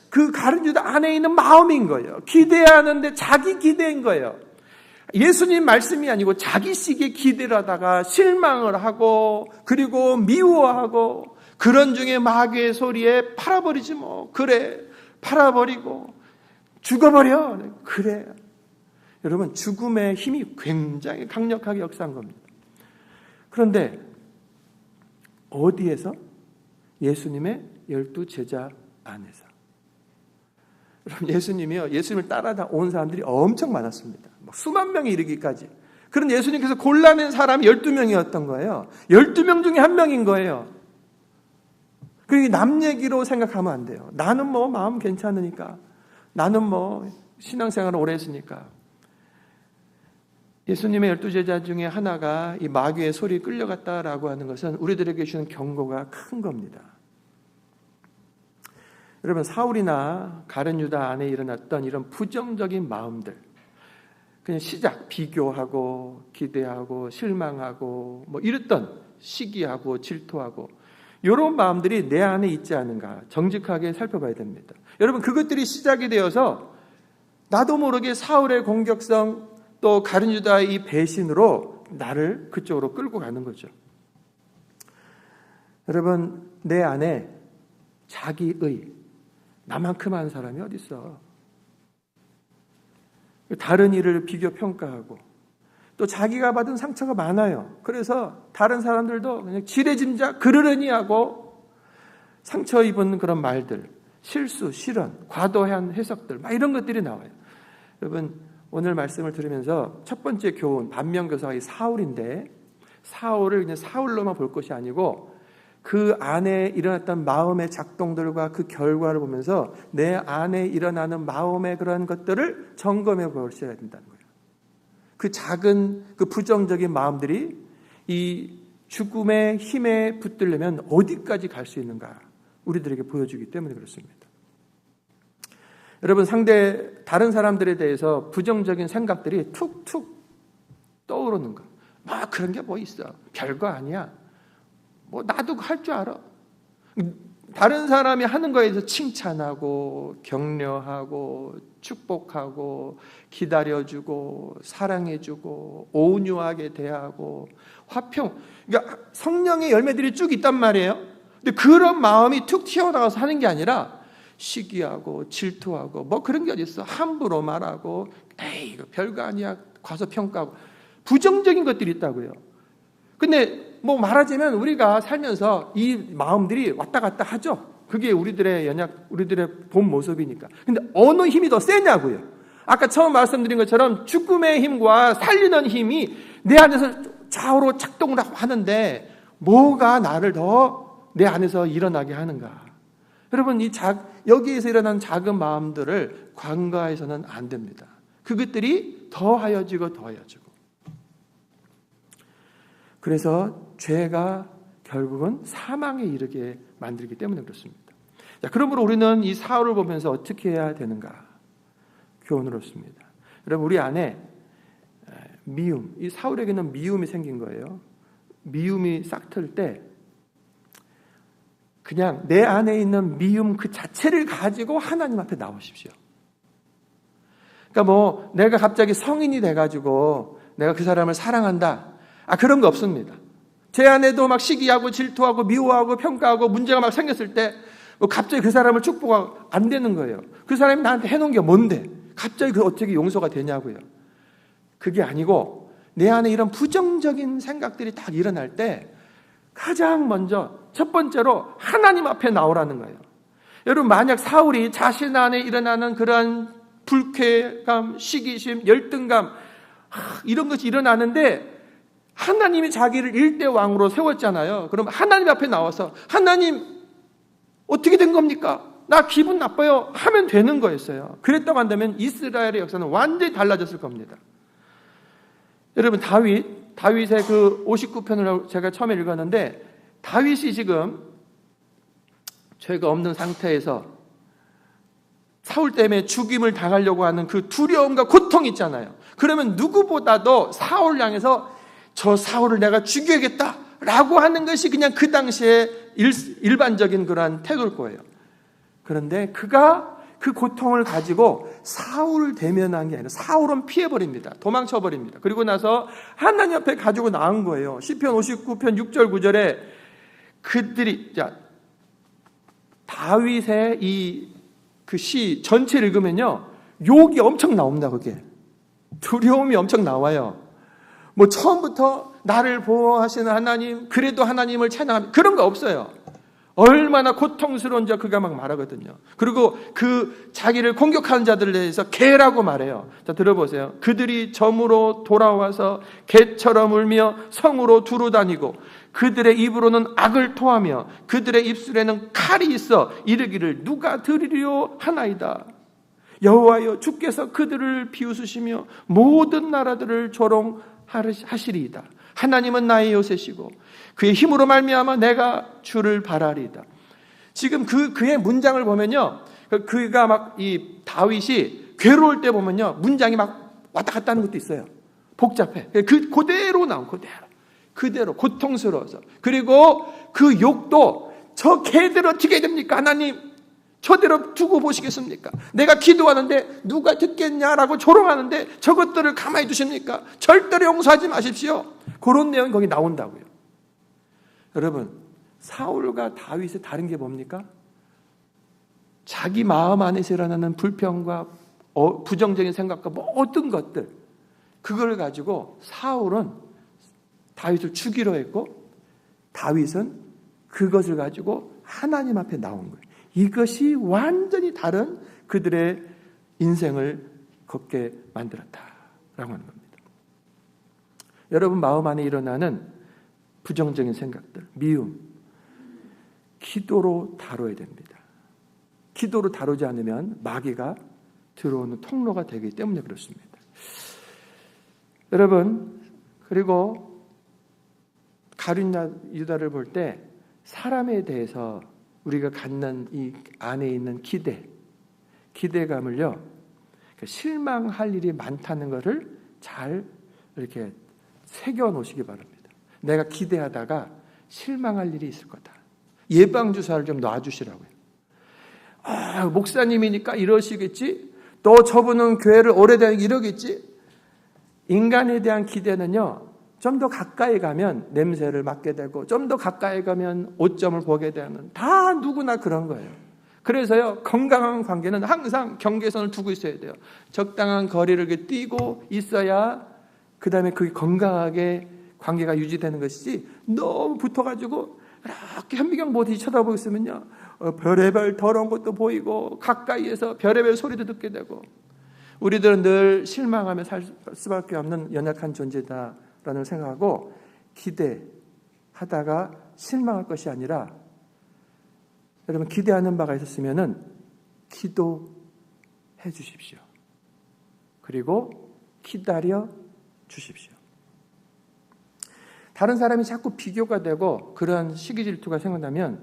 그 가룟 유다 안에 있는 마음인 거예요. 기대하는데 자기 기대인 거예요. 예수님 말씀이 아니고 자기식의 기대를 하다가 실망을 하고 그리고 미워하고, 그런 중에 마귀의 소리에 팔아버리지 뭐. 그래, 팔아버리고 죽어버려. 그래. 여러분, 죽음의 힘이 굉장히 강력하게 역사한 겁니다. 그런데 어디에서? 예수님의 12제자 안에서. 여러분, 예수님을 따라온 사람들이 엄청 많았습니다. 수만 명이 이르기까지. 그런 예수님께서 골라낸 사람이 12명이었던 거예요. 12명 중에 한 명인 거예요. 그게 남 얘기로 생각하면 안 돼요. 나는 뭐 마음 괜찮으니까, 나는 뭐 신앙생활을 오래 했으니까. 예수님의 12제자 중에 하나가 이 마귀의 소리에 끌려갔다라고 하는 것은 우리들에게 주는 경고가 큰 겁니다. 여러분, 사울이나 가룟 유다 안에 일어났던 이런 부정적인 마음들, 그냥 시작, 비교하고 기대하고 실망하고 뭐 이랬던 시기하고 질투하고 이런 마음들이 내 안에 있지 않은가 정직하게 살펴봐야 됩니다. 여러분, 그것들이 시작이 되어서 나도 모르게 사울의 공격성 또 가룟 유다의 이 배신으로 나를 그쪽으로 끌고 가는 거죠. 여러분, 내 안에 자기의, 나만큼 하는 사람이 어디 있어? 다른 일을 비교 평가하고 또 자기가 받은 상처가 많아요. 그래서 다른 사람들도 그냥 지레짐작 그러려니 하고 상처 입은 그런 말들, 실수, 실언, 과도한 해석들 막 이런 것들이 나와요. 여러분, 오늘 말씀을 들으면서 첫 번째 교훈, 반면교사가 이 사울인데, 사울을 그냥 사울로만 볼 것이 아니고 그 안에 일어났던 마음의 작동들과 그 결과를 보면서 내 안에 일어나는 마음의 그런 것들을 점검해 보셔야 된다는 거예요. 그 작은 그 부정적인 마음들이 이 죽음의 힘에 붙들려면 어디까지 갈 수 있는가 우리들에게 보여주기 때문에 그렇습니다. 여러분, 다른 사람들에 대해서 부정적인 생각들이 툭툭 떠오르는 거. 막 그런 게 뭐 있어. 별거 아니야. 뭐 나도 할 줄 알아. 다른 사람이 하는 거에 대해서 칭찬하고 격려하고 축복하고 기다려주고 사랑해주고 온유하게 대하고 화평, 그러니까 성령의 열매들이 쭉 있단 말이에요. 근데 그런 마음이 툭 튀어나와서 하는 게 아니라 시기하고 질투하고 뭐 그런 게 어디 있어. 함부로 말하고 에이 이거 별거 아니야 과소평가하고 부정적인 것들이 있다고요. 근데 뭐 말하자면 우리가 살면서 이 마음들이 왔다 갔다 하죠. 그게 우리들의 본 모습이니까. 근데 어느 힘이 더 세냐고요. 아까 처음 말씀드린 것처럼 죽음의 힘과 살리는 힘이 내 안에서 좌우로 작동을 하는데 뭐가 나를 더 내 안에서 일어나게 하는가. 여러분, 여기에서 일어난 작은 마음들을 간과해서는 안 됩니다. 그것들이 더하여지고 더하여지고. 그래서 죄가 결국은 사망에 이르게 만들기 때문에 그렇습니다. 자, 그러므로 우리는 이 사울을 보면서 어떻게 해야 되는가? 교훈을 얻습니다. 여러분, 우리 안에 미움, 이 사울에게는 미움이 생긴 거예요. 미움이 싹 틀 때 그냥 내 안에 있는 미움 그 자체를 가지고 하나님 앞에 나오십시오. 그러니까 뭐 내가 갑자기 성인이 돼가지고 내가 그 사람을 사랑한다. 그런 거 없습니다. 제 안에도 막 시기하고 질투하고 미워하고 평가하고 문제가 막 생겼을 때 뭐 갑자기 그 사람을 축복하고 안 되는 거예요. 그 사람이 나한테 해놓은 게 뭔데? 갑자기 그 어떻게 용서가 되냐고요. 그게 아니고 내 안에 이런 부정적인 생각들이 딱 일어날 때 가장 먼저 첫 번째로 하나님 앞에 나오라는 거예요. 여러분, 만약 사울이 자신 안에 일어나는 그런 불쾌감, 시기심, 열등감 이런 것이 일어나는데 하나님이 자기를 일대왕으로 세웠잖아요. 그럼 하나님 앞에 나와서 하나님 어떻게 된 겁니까? 나 기분 나빠요 하면 되는 거였어요. 그랬다고 한다면 이스라엘의 역사는 완전히 달라졌을 겁니다. 여러분, 다윗의 그 59편을 제가 처음에 읽었는데 다윗이 지금 죄가 없는 상태에서 사울 때문에 죽임을 당하려고 하는 그 두려움과 고통이 있잖아요. 그러면 누구보다도 사울을 향해서 저 사울을 내가 죽여야겠다라고 하는 것이 그냥 그 당시에 일반적인 그러한 태도일 거예요. 그런데 그가 그 고통을 가지고 사울을 대면한 게 아니라 사울은 피해버립니다. 도망쳐버립니다. 그리고 나서 하나님 앞에 가지고 나온 거예요. 시편 59편 6절 9절에 다윗의 그 시 전체를 읽으면요, 욕이 엄청 나옵니다. 그게 두려움이 엄청 나와요. 뭐 처음부터 나를 보호하시는 하나님, 그래도 하나님을 찬양합니다, 그런 거 없어요. 얼마나 고통스러운지 그가 막 말하거든요. 그리고 그 자기를 공격하는 자들에 대해서 개라고 말해요. 자, 들어보세요. 그들이 점으로 돌아와서 개처럼 울며 성으로 두루 다니고 그들의 입으로는 악을 토하며 그들의 입술에는 칼이 있어 이르기를 누가 들으리요 하나이다. 여호와여, 주께서 그들을 비웃으시며 모든 나라들을 조롱하시리이다. 하나님은 나의 요새시고 그의 힘으로 말미암아 내가 주를 바라리이다. 지금 그의 문장을 보면요, 그가 막 이 다윗이 괴로울 때 보면요, 문장이 막 왔다 갔다 하는 것도 있어요. 복잡해. 그대로 나온 그대로 고통스러워서. 그리고 그 욕도 저 개대로 어떻게 됩니까? 하나님 저대로 두고 보시겠습니까? 내가 기도하는데 누가 듣겠냐라고 조롱하는데 저것들을 가만히 두십니까? 절대로 용서하지 마십시오. 그런 내용이 거기 나온다고요. 여러분, 사울과 다윗의 다른 게 뭡니까? 자기 마음 안에서 일어나는 불평과 부정적인 생각과 모든 것들, 그걸 가지고 사울은 다윗을 죽이려 했고 다윗은 그것을 가지고 하나님 앞에 나온 거예요. 이것이 완전히 다른 그들의 인생을 걷게 만들었다라고 하는 겁니다. 여러분 마음 안에 일어나는 부정적인 생각들, 미움, 기도로 다뤄야 됩니다. 기도로 다루지 않으면 마귀가 들어오는 통로가 되기 때문에 그렇습니다. 여러분, 그리고 가룟 유다를 볼 때 사람에 대해서 우리가 갖는 이 안에 있는 기대감을요, 실망할 일이 많다는 것을 잘 이렇게 새겨 놓으시기 바랍니다. 내가 기대하다가 실망할 일이 있을 거다. 예방주사를 좀 놔주시라고요. 목사님이니까 이러시겠지? 또 저분은 교회를 오래되니까 이러겠지? 인간에 대한 기대는요, 좀 더 가까이 가면 냄새를 맡게 되고 좀 더 가까이 가면 오점을 보게 되는, 다 누구나 그런 거예요. 그래서요, 건강한 관계는 항상 경계선을 두고 있어야 돼요. 적당한 거리를 이렇게 띄고 있어야 그 다음에 그게 건강하게 관계가 유지되는 것이지, 너무 붙어가지고 이렇게 현미경 보듯이 쳐다보고 있으면요, 별의별 더러운 것도 보이고 가까이에서 별의별 소리도 듣게 되고, 우리들은 늘 실망하며 살 수밖에 없는 연약한 존재다라는 생각하고 기대하다가 실망할 것이 아니라, 여러분 기대하는 바가 있었으면은 기도해 주십시오. 그리고 기다려 주십시오. 다른 사람이 자꾸 비교가 되고 그런 시기 질투가 생각나면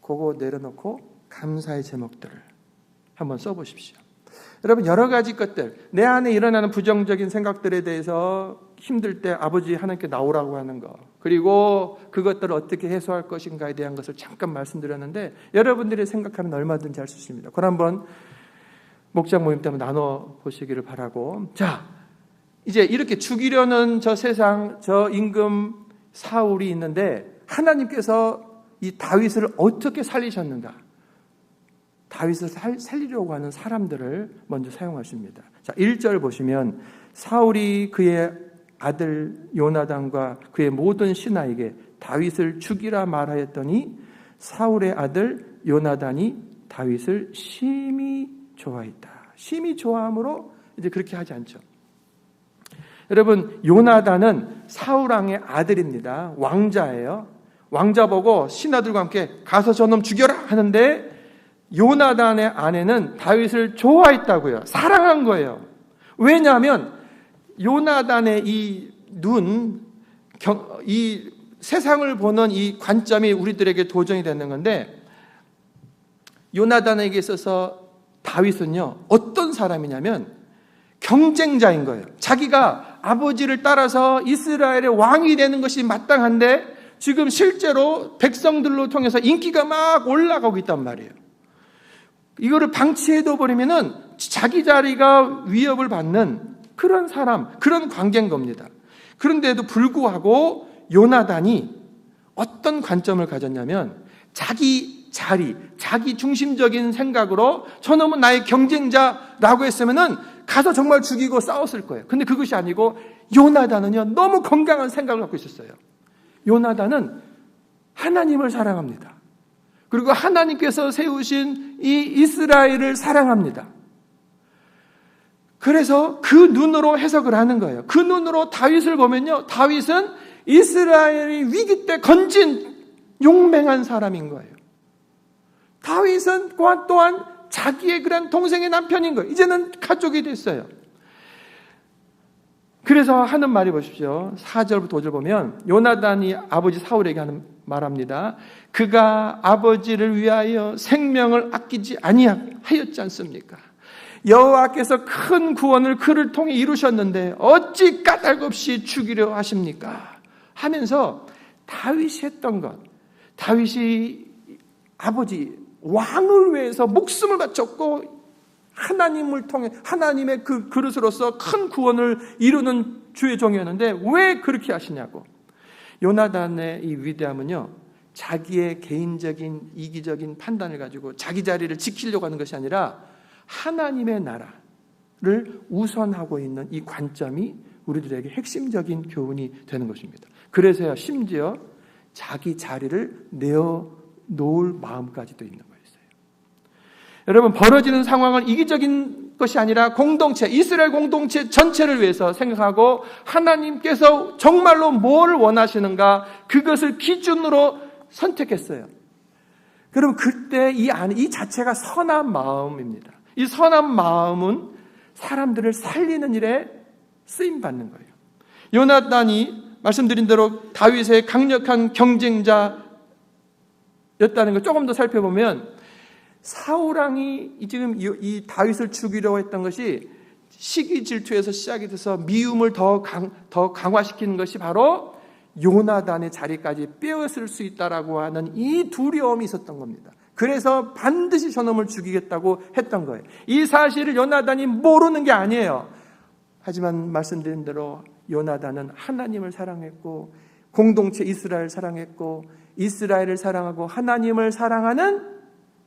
그거 내려놓고 감사의 제목들을 한번 써보십시오. 여러분, 여러 가지 것들, 내 안에 일어나는 부정적인 생각들에 대해서 힘들 때 아버지 하나님께 나오라고 하는 거, 그리고 그것들을 어떻게 해소할 것인가에 대한 것을 잠깐 말씀드렸는데, 여러분들이 생각하면 얼마든지 할 수 있습니다. 그걸 한번 목장 모임 때 한번 나눠보시기를 바라고. 자, 이제 이렇게 죽이려는 저 세상, 저 임금 사울이 있는데 하나님께서 이 다윗을 어떻게 살리셨는가? 다윗을 살리려고 하는 사람들을 먼저 사용하십니다. 자, 1절 보시면 사울이 그의 아들 요나단과 그의 모든 신하에게 다윗을 죽이라 말하였더니 사울의 아들 요나단이 다윗을 심히 좋아했다. 심히 좋아함으로 이제 그렇게 하지 않죠. 여러분, 요나단은 사울 왕의 아들입니다. 왕자예요. 왕자 보고 신하들과 함께 가서 저놈 죽여라 하는데, 요나단의 아내는 다윗을 좋아했다고요. 사랑한 거예요. 왜냐하면 요나단의 이 눈, 이 세상을 보는 이 관점이 우리들에게 도전이 되는 건데, 요나단에게 있어서 다윗은요, 어떤 사람이냐면 경쟁자인 거예요. 자기가 아버지를 따라서 이스라엘의 왕이 되는 것이 마땅한데 지금 실제로 백성들로 통해서 인기가 막 올라가고 있단 말이에요. 이거를 방치해둬 버리면은 자기 자리가 위협을 받는 그런 사람, 그런 관계인 겁니다. 그런데도 불구하고 요나단이 어떤 관점을 가졌냐면 자기 자리, 자기 중심적인 생각으로 저놈은 나의 경쟁자라고 했으면은 가서 정말 죽이고 싸웠을 거예요. 근데 그것이 아니고 요나단은요, 너무 건강한 생각을 갖고 있었어요. 요나단은 하나님을 사랑합니다. 그리고 하나님께서 세우신 이 이스라엘을 사랑합니다. 그래서 그 눈으로 해석을 하는 거예요. 그 눈으로 다윗을 보면요, 다윗은 이스라엘이 위기 때 건진 용맹한 사람인 거예요. 다윗은 또한 자기의 그런 동생의 남편인 거예요. 이제는 가족이 됐어요. 그래서 하는 말이 보십시오. 4절부터 5절 보면 요나단이 아버지 사울에게 하는 말합니다. 그가 아버지를 위하여 생명을 아끼지 아니하였지 않습니까? 여호와께서 큰 구원을 그를 통해 이루셨는데 어찌 까닭없이 죽이려 하십니까? 하면서 다윗이 했던 것, 다윗이 아버지 왕을 위해서 목숨을 바쳤고 하나님을 통해 하나님의 그 그릇으로서 큰 구원을 이루는 주의 종이었는데 왜 그렇게 하시냐고. 요나단의 이 위대함은요, 자기의 개인적인 이기적인 판단을 가지고 자기 자리를 지키려고 하는 것이 아니라 하나님의 나라를 우선하고 있는 이 관점이 우리들에게 핵심적인 교훈이 되는 것입니다. 그래서야 심지어 자기 자리를 내어놓을 마음까지도 있는 거예요. 여러분, 벌어지는 상황은 이기적인 것이 아니라 공동체, 이스라엘 공동체 전체를 위해서 생각하고 하나님께서 정말로 뭘 원하시는가 그것을 기준으로 선택했어요. 그럼 그때 이 자체가 선한 마음입니다. 이 선한 마음은 사람들을 살리는 일에 쓰임받는 거예요. 요나단이 말씀드린 대로 다윗의 강력한 경쟁자였다는 걸 조금 더 살펴보면 사울왕이 지금 이 다윗을 죽이려고 했던 것이 시기 질투에서 시작이 돼서 미움을 더 강화시키는 것이 바로 요나단의 자리까지 빼앗을 수 있다라고 하는 이 두려움이 있었던 겁니다. 그래서 반드시 저놈을 죽이겠다고 했던 거예요. 이 사실을 요나단이 모르는 게 아니에요. 하지만 말씀드린 대로 요나단은 하나님을 사랑했고 공동체 이스라엘을 사랑했고 이스라엘을 사랑하고 하나님을 사랑하는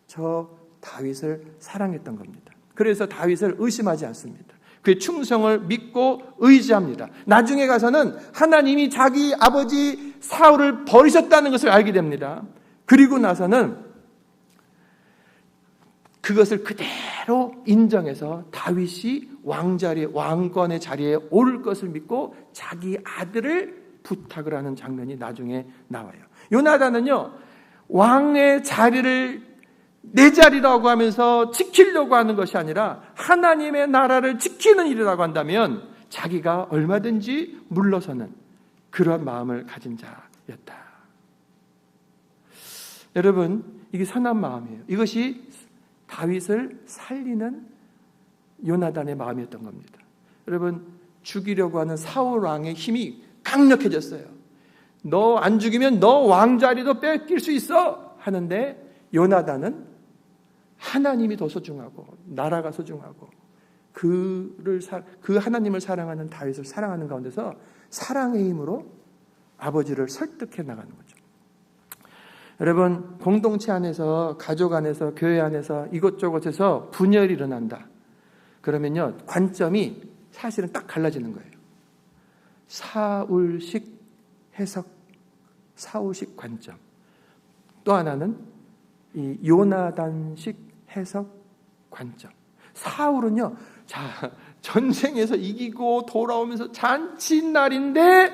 저 다윗을 사랑했던 겁니다. 그래서 다윗을 의심하지 않습니다. 그의 충성을 믿고 의지합니다. 나중에 가서는 하나님이 자기 아버지 사울을 버리셨다는 것을 알게 됩니다. 그리고 나서는 그것을 그대로 인정해서 다윗이 왕권의 자리에 오를 것을 믿고 자기 아들을 부탁을 하는 장면이 나중에 나와요. 요나단은요, 왕의 자리를 내 자리라고 하면서 지키려고 하는 것이 아니라 하나님의 나라를 지키는 일이라고 한다면 자기가 얼마든지 물러서는 그런 마음을 가진 자였다. 여러분, 이게 선한 마음이에요. 이것이 다윗을 살리는 요나단의 마음이었던 겁니다. 여러분, 죽이려고 하는 사울 왕의 힘이 강력해졌어요. 너 안 죽이면 너 왕자리도 뺏길 수 있어 하는데 요나단은 하나님이 더 소중하고 나라가 소중하고 그 하나님을 사랑하는 다윗을 사랑하는 가운데서 사랑의 힘으로 아버지를 설득해 나가는 거죠. 여러분, 공동체 안에서, 가족 안에서, 교회 안에서 이것저것에서 분열이 일어난다. 그러면요, 관점이 사실은 딱 갈라지는 거예요. 사울식 해석, 사울식 관점. 또 하나는 이 요나단식 해석 관점. 사울은요, 전쟁에서 이기고 돌아오면서 잔칫날인데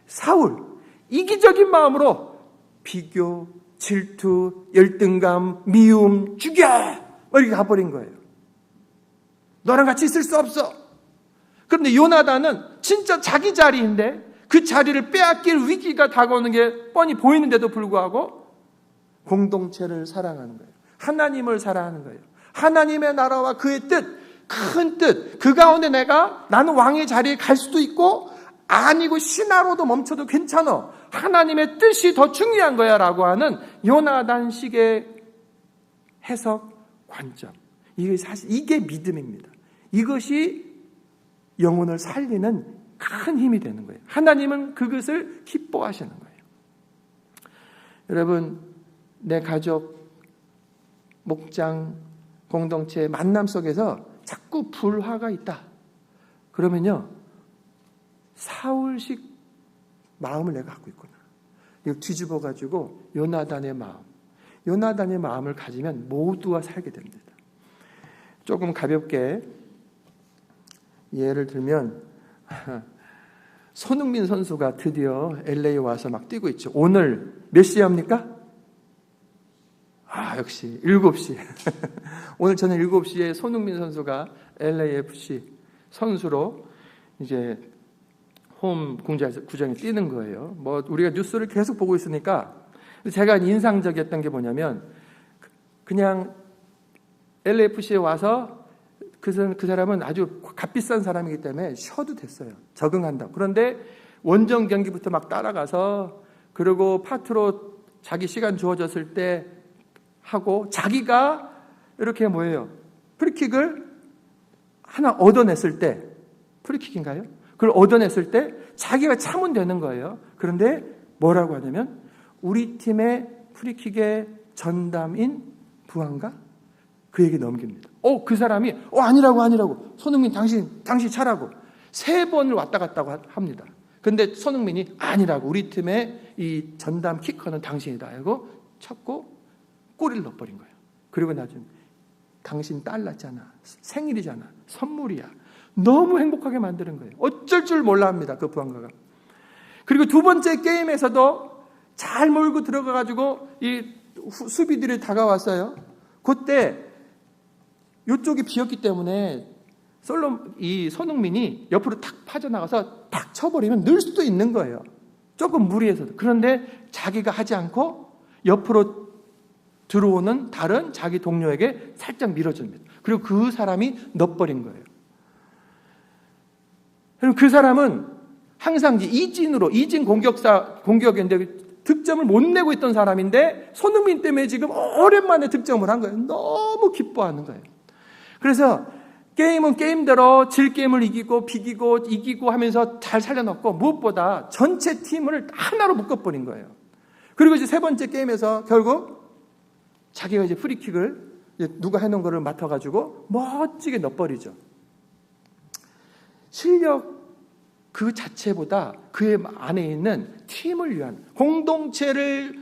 사울, 이기적인 마음으로 비교, 질투, 열등감, 미움, 죽여! 이렇게 가버린 거예요. 너랑 같이 있을 수 없어. 그런데 요나단은 진짜 자기 자리인데 그 자리를 빼앗길 위기가 다가오는 게 뻔히 보이는데도 불구하고 공동체를 사랑하는 거예요. 하나님을 사랑하는 거예요. 하나님의 나라와 그의 뜻, 큰 뜻, 그 가운데 나는 왕의 자리에 갈 수도 있고 아니고 신하로도 멈춰도 괜찮아. 하나님의 뜻이 더 중요한 거야 라고 하는 요나단식의 해석 관점. 이게 사실 이게 믿음입니다. 이것이 영혼을 살리는 큰 힘이 되는 거예요. 하나님은 그것을 기뻐하시는 거예요. 여러분, 내 가족, 목장, 공동체, 만남 속에서 자꾸 불화가 있다. 그러면요, 사울식 마음을 내가 갖고 있구나. 이걸 뒤집어가지고 요나단의 마음을 가지면 모두와 살게 됩니다. 조금 가볍게 예를 들면 손흥민 선수가 드디어 LA에 와서 막 뛰고 있죠. 오늘 몇 시에 합니까? 역시 7시. 오늘 저는 7시에 손흥민 선수가 LAFC 선수로 이제 홈 구장에 뛰는 거예요. 우리가 뉴스를 계속 보고 있으니까 제가 인상적이었던 게 뭐냐면 그냥 LAFC에 와서 그 사람은 아주 값비싼 사람이기 때문에 쉬어도 됐어요. 적응한다. 그런데 원정 경기부터 막 따라가서 그리고 파트로 자기 시간 주어졌을 때 하고 자기가 이렇게 뭐예요? 프리킥을 하나 얻어냈을 때 프리킥인가요? 그걸 얻어냈을 때 자기가 참으면 되는 거예요. 그런데 뭐라고 하냐면 우리 팀의 프리킥의 전담인 부하인가? 그에게 넘깁니다. 그 사람이 아니라고 손흥민 당신 차라고 3번을 왔다 갔다 합니다. 근데 손흥민이 아니라고 우리 팀의 이 전담 키커는 당신이다 하고 쳤고 골을 넣어버린 거예요. 그리고 나중에 당신 딸 낳잖아. 생일이잖아. 선물이야. 너무 행복하게 만드는 거예요. 어쩔 줄 몰라 합니다. 그 부한가가. 그리고 2번째 게임에서도 잘 몰고 들어가가지고 이 수비들이 다가왔어요. 그때 이쪽이 비었기 때문에 이 손흥민이 옆으로 탁 빠져나가서 탁 쳐버리면 늘 수도 있는 거예요. 조금 무리해서도. 그런데 자기가 하지 않고 옆으로 들어오는 다른 자기 동료에게 살짝 밀어줍니다. 그리고 그 사람이 넣어버린 거예요. 그리고 그 사람은 항상 이진 공격인데 득점을 못 내고 있던 사람인데 손흥민 때문에 지금 오랜만에 득점을 한 거예요. 너무 기뻐하는 거예요. 그래서 게임은 게임대로 질 게임을 이기고 이기고 하면서 잘 살려놓고 무엇보다 전체 팀을 하나로 묶어버린 거예요. 그리고 이제 3번째 게임에서 결국 자기가 이제 프리킥을 누가 해놓은 거를 맡아가지고 멋지게 넣어버리죠. 실력 그 자체보다 그의 안에 있는 팀을 위한 공동체를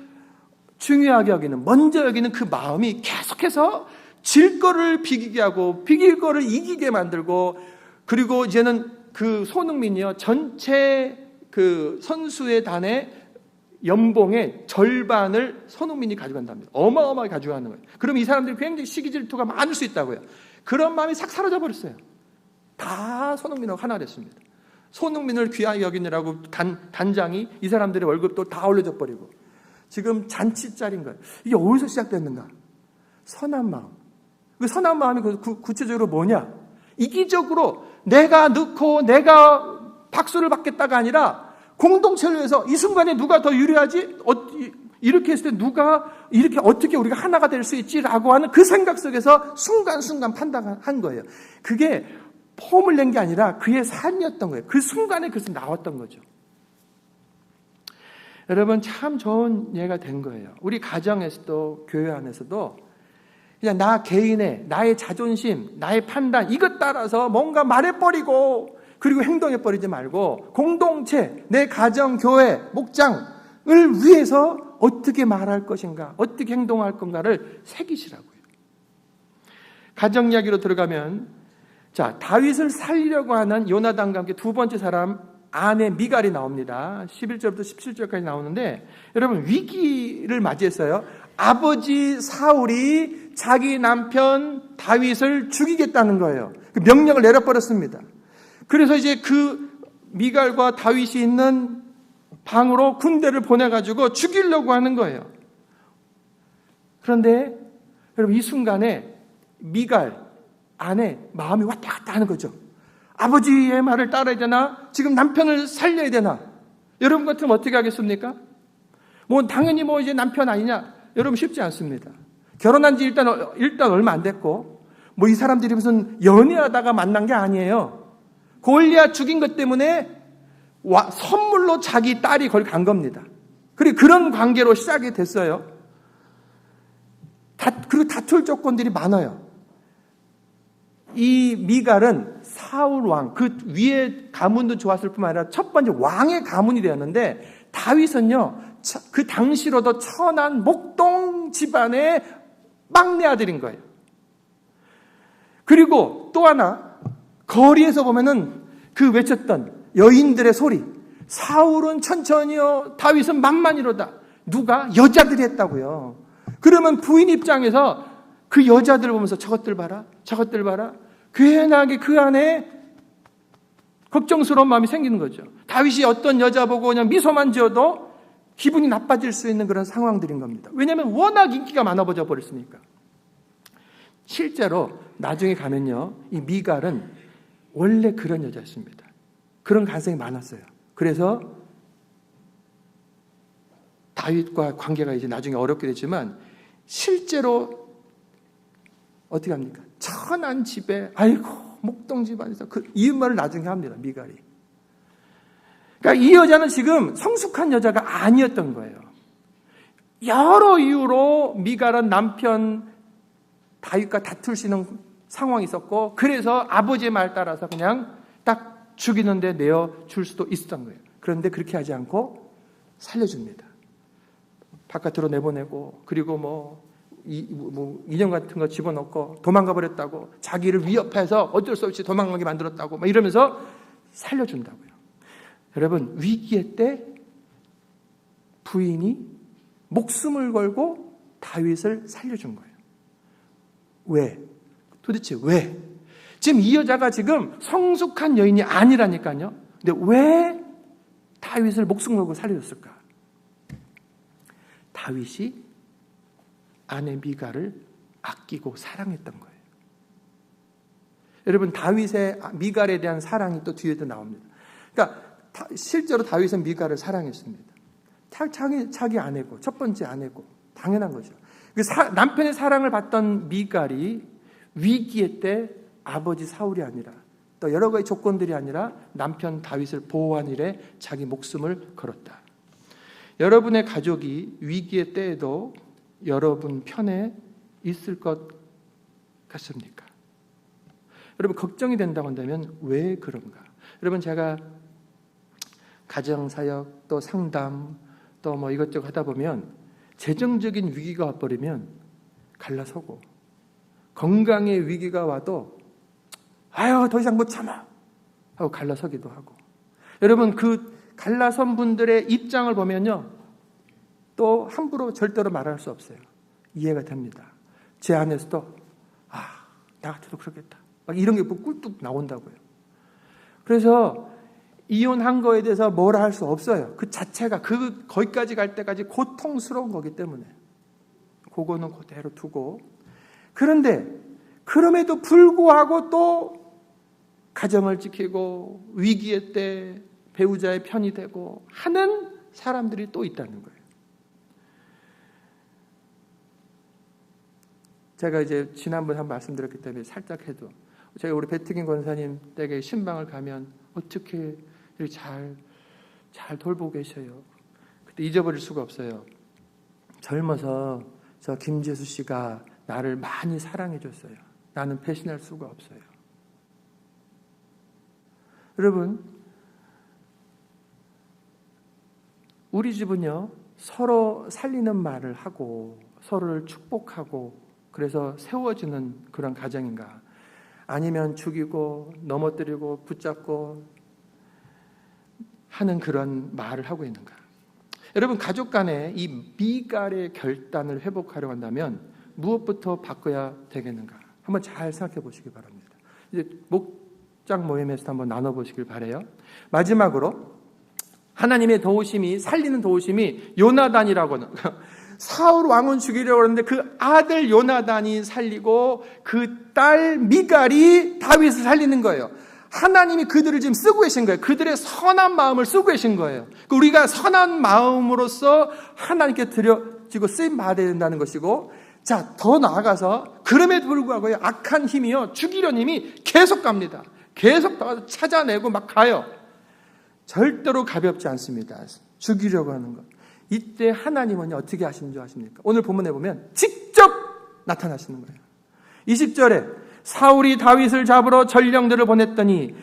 중요하게 여기는 먼저 여기는 그 마음이 계속해서 질 거를 비기게 하고 비길 거를 이기게 만들고 그리고 이제는 그 손흥민이요 전체 그 선수의 단의 연봉의 절반을 손흥민이 가져간답니다. 어마어마하게 가져가는 거예요. 그럼 이 사람들이 굉장히 시기 질투가 많을 수 있다고요. 그런 마음이 싹 사라져 버렸어요. 다 손흥민하고 하나 됐습니다. 손흥민을 귀하게 여기느라고 단장이 이 사람들의 월급도 다 올려줘 버리고 지금 잔치짜리인 거예요. 이게 어디서 시작됐는가? 선한 마음. 그 선한 마음이 구체적으로 뭐냐? 이기적으로 내가 넣고 내가 박수를 받겠다가 아니라 공동체를 위해서 이 순간에 누가 더 유리하지? 이렇게 했을 때 누가 이렇게 어떻게 우리가 하나가 될 수 있지라고 하는 그 생각 속에서 순간순간 판단한 거예요. 그게 폼을 낸 게 아니라 그의 삶이었던 거예요. 그 순간에 그것이 나왔던 거죠. 여러분 참 좋은 예가 된 거예요. 우리 가정에서도 교회 안에서도 그냥 나 개인의 나의 자존심, 나의 판단 이것 따라서 뭔가 말해버리고 그리고 행동해버리지 말고 공동체, 내 가정, 교회, 목장을 위해서 어떻게 말할 것인가, 어떻게 행동할 건가를 새기시라고요. 가정 이야기로 들어가면 자 다윗을 살리려고 하는 요나단과 함께 2번째 사람 아내 미갈이 나옵니다. 11절부터 17절까지 나오는데 여러분 위기를 맞이했어요. 아버지 사울이 자기 남편 다윗을 죽이겠다는 거예요. 그 명령을 내려버렸습니다. 그래서 이제 그 미갈과 다윗이 있는 방으로 군대를 보내가지고 죽이려고 하는 거예요. 그런데 여러분 이 순간에 미갈 아내 마음이 왔다 갔다 하는 거죠. 아버지의 말을 따라야 되나? 지금 남편을 살려야 되나? 여러분 같으면 어떻게 하겠습니까? 당연히 이제 남편 아니냐? 여러분 쉽지 않습니다. 결혼한 지 일단 얼마 안 됐고 이 사람들이 무슨 연애하다가 만난 게 아니에요. 골리앗 죽인 것 때문에 선물로 자기 딸이 거기 간 겁니다. 그리고 그런 관계로 시작이 됐어요. 그리고 다툴 조건들이 많아요. 이 미갈은 사울 왕, 그 위에 가문도 좋았을 뿐만 아니라 첫 번째 왕의 가문이 되었는데 다윗은요, 그 당시로도 천한 목동 집안의 막내 아들인 거예요. 그리고 또 하나, 거리에서 보면은 그 외쳤던 여인들의 소리. 사울은 천천히요, 다윗은 만만이로다. 누가? 여자들이 했다고요. 그러면 부인 입장에서 그 여자들을 보면서 저것들 봐라, 저것들 봐라. 괜하게 그 안에 걱정스러운 마음이 생기는 거죠. 다윗이 어떤 여자 보고 그냥 미소만 지어도 기분이 나빠질 수 있는 그런 상황들인 겁니다. 왜냐하면 워낙 인기가 많아져 버렸으니까. 실제로 나중에 가면요, 이 미갈은 원래 그런 여자였습니다. 그런 가능성이 많았어요. 그래서 다윗과 관계가 이제 나중에 어렵게 됐지만 실제로 어떻게 합니까? 천한 집에 아이고 목동 집안에서 그 이웃말을 나중에 합니다. 미갈이. 그러니까 이 여자는 지금 성숙한 여자가 아니었던 거예요. 여러 이유로 미갈은 남편 다윗과 다툴 수 있는 상황이 있었고, 그래서 아버지의 말 따라서 그냥 딱 죽이는데 내어줄 수도 있었던 거예요. 그런데 그렇게 하지 않고 살려줍니다. 바깥으로 내보내고, 그리고 인형 같은 거 집어넣고 도망가 버렸다고, 자기를 위협해서 어쩔 수 없이 도망가게 만들었다고 막 이러면서 살려준다고요. 여러분, 위기의 때 부인이 목숨을 걸고 다윗을 살려준 거예요. 왜? 도대체 왜? 지금 이 여자가 지금 성숙한 여인이 아니라니까요. 근데 왜 다윗을 목숨 걸고 살려줬을까? 다윗이 아내 미갈을 아끼고 사랑했던 거예요. 여러분, 다윗의 미갈에 대한 사랑이 또 뒤에도 나옵니다. 그러니까 실제로 다윗은 미갈을 사랑했습니다. 자기 아내고, 첫 번째 아내고, 당연한 거죠. 남편의 사랑을 받던 미갈이 위기의 때 아버지 사울이 아니라 또 여러 가지 조건들이 아니라 남편 다윗을 보호하는 일에 자기 목숨을 걸었다. 여러분의 가족이 위기의 때에도 여러분 편에 있을 것 같습니까? 여러분, 걱정이 된다고 한다면 왜 그런가? 여러분, 제가 가정사역 또 상담 또 이것저것 하다 보면 재정적인 위기가 와버리면 갈라서고, 건강의 위기가 와도 아유 더 이상 못 참아 하고 갈라서기도 하고, 여러분 그 갈라선 분들의 입장을 보면요, 또 함부로 절대로 말할 수 없어요. 이해가 됩니다. 제 안에서도 나 같아도 그렇겠다 막 이런 게 꿀뚝 나온다고요. 그래서 이혼한 거에 대해서 뭐라 할 수 없어요. 그 자체가 거기까지 갈 때까지 고통스러운 거기 때문에 그거는 그대로 두고, 그런데 그럼에도 불구하고 또 가정을 지키고 위기의 때 배우자의 편이 되고 하는 사람들이 또 있다는 거예요. 제가 이제 지난번에 한번 말씀드렸기 때문에 살짝 해도, 제가 우리 배트긴 권사님 댁에 신방을 가면 어떻게 잘 돌보고 계셔요. 그때 잊어버릴 수가 없어요. 젊어서 저 김재수 씨가 나를 많이 사랑해 줬어요. 나는 배신할 수가 없어요. 여러분, 우리 집은요, 서로 살리는 말을 하고 서로를 축복하고 그래서 세워지는 그런 가정인가? 아니면 죽이고 넘어뜨리고 붙잡고 하는 그런 말을 하고 있는가? 여러분, 가족 간에 이 미갈의 결단을 회복하려고 한다면 무엇부터 바꿔야 되겠는가? 한번 잘 생각해 보시기 바랍니다. 이제 목장 모임에서 한번 나눠보시길 바라요. 마지막으로 하나님의 도우심이, 살리는 도우심이 요나단이라고는 사울 왕은 죽이려고 하는데 그 아들 요나단이 살리고 그 딸 미갈이 다윗을 살리는 거예요. 하나님이 그들을 지금 쓰고 계신 거예요. 그들의 선한 마음을 쓰고 계신 거예요. 우리가 선한 마음으로서 하나님께 드려지고 쓰임 받아야 된다는 것이고, 자, 더 나아가서 그럼에도 불구하고 악한 힘이요, 죽이려는 힘이 계속 갑니다. 계속 나가서 찾아내고 막 가요. 절대로 가볍지 않습니다. 죽이려고 하는 것. 이때 하나님은 어떻게 하시는 줄 아십니까? 오늘 본문에 보면 직접 나타나시는 거예요. 20절에 사울이 다윗을 잡으러 전령들을 보냈더니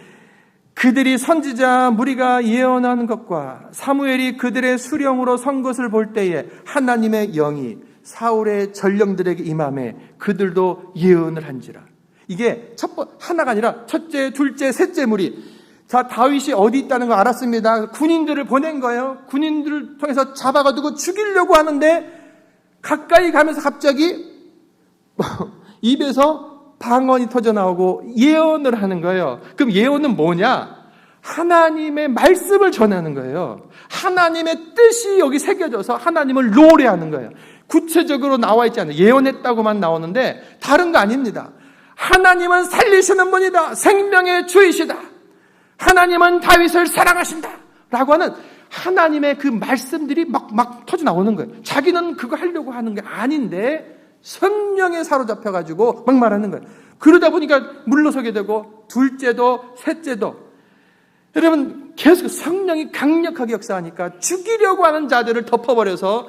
그들이 선지자 무리가 예언하는 것과 사무엘이 그들의 수령으로 선 것을 볼 때에 하나님의 영이 사울의 전령들에게 임함에 그들도 예언을 한지라. 이게 하나가 아니라 첫째, 둘째, 셋째 무리. 자, 다윗이 어디 있다는 거 알았습니다. 군인들을 보낸 거예요. 군인들을 통해서 잡아가지고 죽이려고 하는데 가까이 가면서 갑자기 입에서 방언이 터져 나오고 예언을 하는 거예요. 그럼 예언은 뭐냐? 하나님의 말씀을 전하는 거예요. 하나님의 뜻이 여기 새겨져서 하나님을 노래하는 거예요. 구체적으로 나와 있지 않아요. 예언했다고만 나오는데 다른 거 아닙니다. 하나님은 살리시는 분이다. 생명의 주이시다. 하나님은 다윗을 사랑하신다. 라고 하는 하나님의 그 말씀들이 막 터져 나오는 거예요. 자기는 그거 하려고 하는 게 아닌데 성령에 사로잡혀가지고 막 말하는 거예요. 그러다 보니까 물러서게 되고 둘째도 셋째도 여러분 계속 성령이 강력하게 역사하니까 죽이려고 하는 자들을 덮어버려서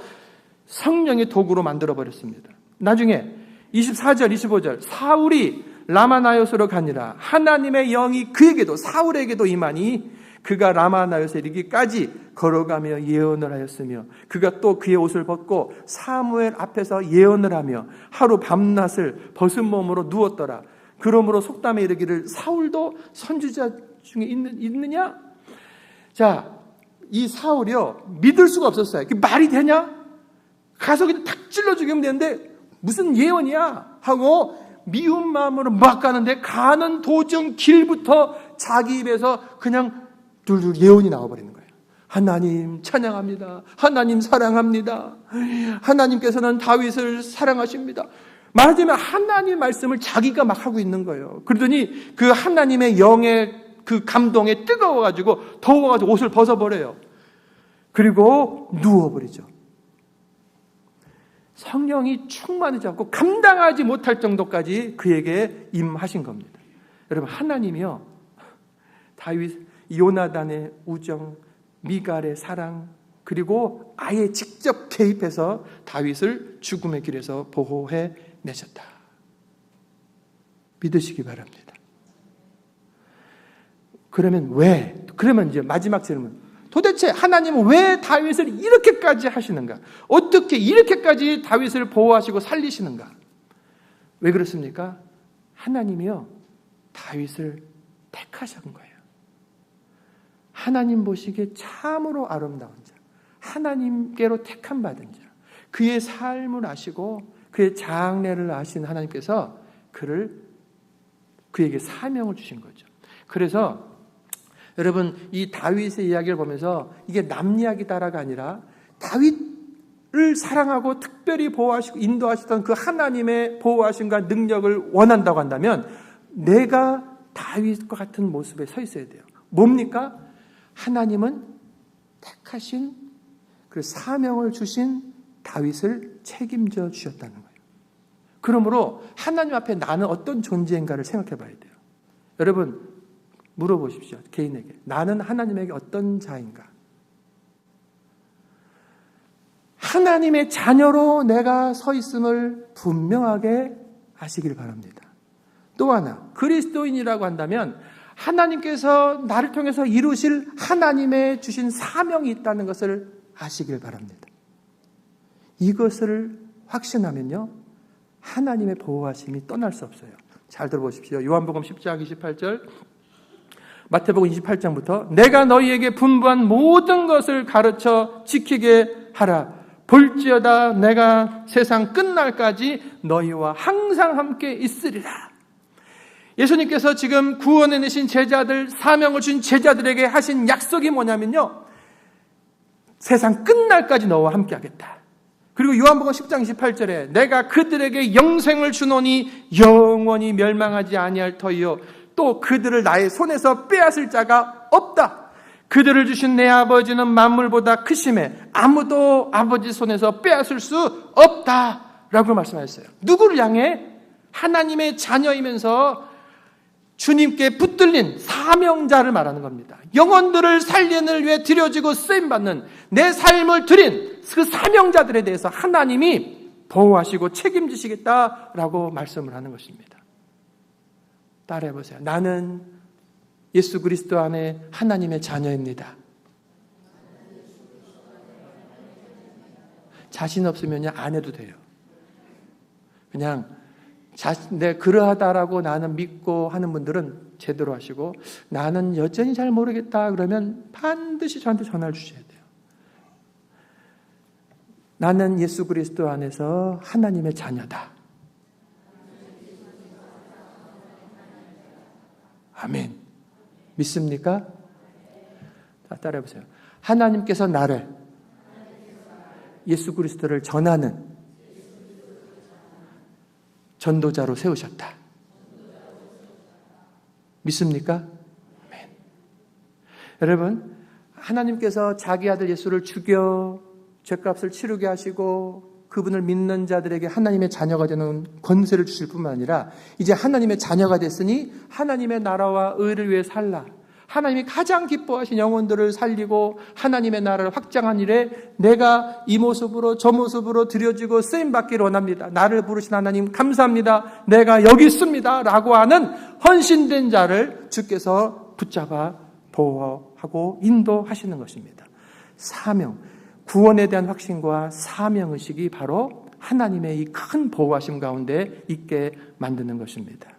성령의 도구로 만들어버렸습니다. 나중에 24절 25절 사울이 라마나요스로 가니라 하나님의 영이 그에게도 사울에게도 임하니 그가 라마나요스에 이르기까지 걸어가며 예언을 하였으며 그가 또 그의 옷을 벗고 사무엘 앞에서 예언을 하며 하루 밤낮을 벗은 몸으로 누웠더라. 그러므로 속담에 이르기를 사울도 선지자 중에 있느냐? 자, 이 사울이요 믿을 수가 없었어요. 그게 말이 되냐? 가서 그냥 탁 찔러 죽이면 되는데 무슨 예언이야? 하고 미운 마음으로 막 가는데 가는 도중 길부터 자기 입에서 그냥 둘둘 예언이 나와버리는 거예요. 하나님 찬양합니다. 하나님 사랑합니다. 하나님께서는 다윗을 사랑하십니다. 말하자면 하나님의 말씀을 자기가 막 하고 있는 거예요. 그러더니 그 하나님의 영의 그 감동에 뜨거워가지고 더워가지고 옷을 벗어버려요. 그리고 누워버리죠. 성령이 충만하지 않고 감당하지 못할 정도까지 그에게 임하신 겁니다. 여러분 하나님이요 다윗 요나단의 우정, 미갈의 사랑 그리고 아예 직접 개입해서 다윗을 죽음의 길에서 보호해 내셨다. 믿으시기 바랍니다. 그러면 왜? 그러면 이제 마지막 질문. 도대체 하나님은 왜 다윗을 이렇게까지 하시는가? 어떻게 이렇게까지 다윗을 보호하시고 살리시는가? 왜 그렇습니까? 하나님이요 다윗을 택하신 거예요. 하나님 보시기에 참으로 아름다운 자, 하나님께로 택함 받은 자, 그의 삶을 아시고 그의 장래를 아신 하나님께서 그에게 사명을 주신 거죠. 그래서 여러분 이 다윗의 이야기를 보면서 이게 남 이야기다라가 아니라 다윗을 사랑하고 특별히 보호하시고 인도하시던 그 하나님의 보호하심과 능력을 원한다고 한다면 내가 다윗과 같은 모습에 서 있어야 돼요. 뭡니까? 하나님은 택하신 그 사명을 주신 다윗을 책임져 주셨다는 거예요. 그러므로 하나님 앞에 나는 어떤 존재인가를 생각해 봐야 돼요. 여러분 물어보십시오. 개인에게. 나는 하나님에게 어떤 자인가? 하나님의 자녀로 내가 서 있음을 분명하게 아시길 바랍니다. 또 하나, 그리스도인이라고 한다면 하나님께서 나를 통해서 이루실 하나님의 주신 사명이 있다는 것을 아시길 바랍니다. 이것을 확신하면요, 하나님의 보호하심이 떠날 수 없어요. 잘 들어보십시오. 요한복음 10장 28절, 마태복음 28장부터 내가 너희에게 분부한 모든 것을 가르쳐 지키게 하라. 볼지어다 내가 세상 끝날까지 너희와 항상 함께 있으리라. 예수님께서 지금 구원해 내신 제자들, 사명을 주신 제자들에게 하신 약속이 뭐냐면요, 세상 끝날까지 너와 함께 하겠다. 그리고 요한복음 10장 28절에 내가 그들에게 영생을 주노니 영원히 멸망하지 아니할 터이요 또 그들을 나의 손에서 빼앗을 자가 없다. 그들을 주신 내 아버지는 만물보다 크심에 아무도 아버지 손에서 빼앗을 수 없다 라고 말씀하셨어요. 누구를 향해? 하나님의 자녀이면서 주님께 붙들린 사명자를 말하는 겁니다. 영혼들을 살리는 위해 드려지고 쓰임받는 내 삶을 드린 그 사명자들에 대해서 하나님이 보호하시고 책임지시겠다라고 말씀을 하는 것입니다. 따라해보세요. 나는 예수 그리스도 안에 하나님의 자녀입니다. 자신 없으면 안 해도 돼요. 그냥 그러하다라고 나는 믿고 하는 분들은 제대로 하시고, 나는 여전히 잘 모르겠다 그러면 반드시 저한테 전화를 주셔야 돼요. 나는 예수 그리스도 안에서 하나님의 자녀다. 아멘. 믿습니까? 자, 따라해보세요. 하나님께서 나를 예수 그리스도를 전하는 전도자로 세우셨다. 믿습니까? 아멘. 여러분, 하나님께서 자기 아들 예수를 죽여 죄값을 치르게 하시고 그분을 믿는 자들에게 하나님의 자녀가 되는 권세를 주실 뿐만 아니라 이제 하나님의 자녀가 됐으니 하나님의 나라와 의를 위해 살라. 하나님이 가장 기뻐하신 영혼들을 살리고 하나님의 나라를 확장한 일에 내가 이 모습으로 저 모습으로 드려지고 쓰임받기를 원합니다. 나를 부르신 하나님 감사합니다. 내가 여기 있습니다. 라고 하는 헌신된 자를 주께서 붙잡아 보호하고 인도하시는 것입니다. 사명, 구원에 대한 확신과 사명의식이 바로 하나님의 이 큰 보호하심 가운데 있게 만드는 것입니다.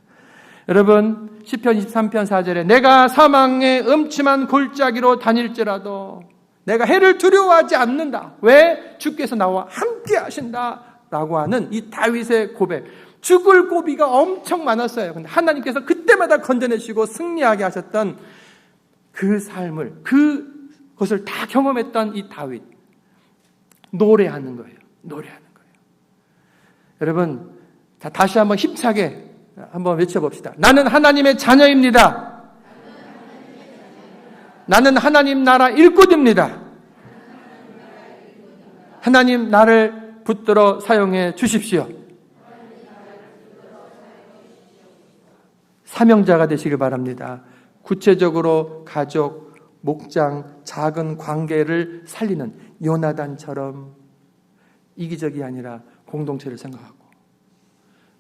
여러분, 시편 23편 4절에 내가 사망의 음침한 골짜기로 다닐지라도 내가 해를 두려워하지 않는다. 왜? 주께서 나와 함께 하신다. 라고 하는 이 다윗의 고백. 죽을 고비가 엄청 많았어요. 근데 하나님께서 그때마다 건져내시고 승리하게 하셨던 그 삶을, 그것을 다 경험했던 이 다윗. 노래하는 거예요. 노래하는 거예요. 여러분, 자, 다시 한번 힘차게 한번 외쳐봅시다. 나는 하나님의 자녀입니다. 나는 하나님 나라 일꾼입니다. 하나님 나를 붙들어 사용해 주십시오. 사명자가 되시길 바랍니다. 구체적으로 가족, 목장, 작은 관계를 살리는 요나단처럼 이기적이 아니라 공동체를 생각하고,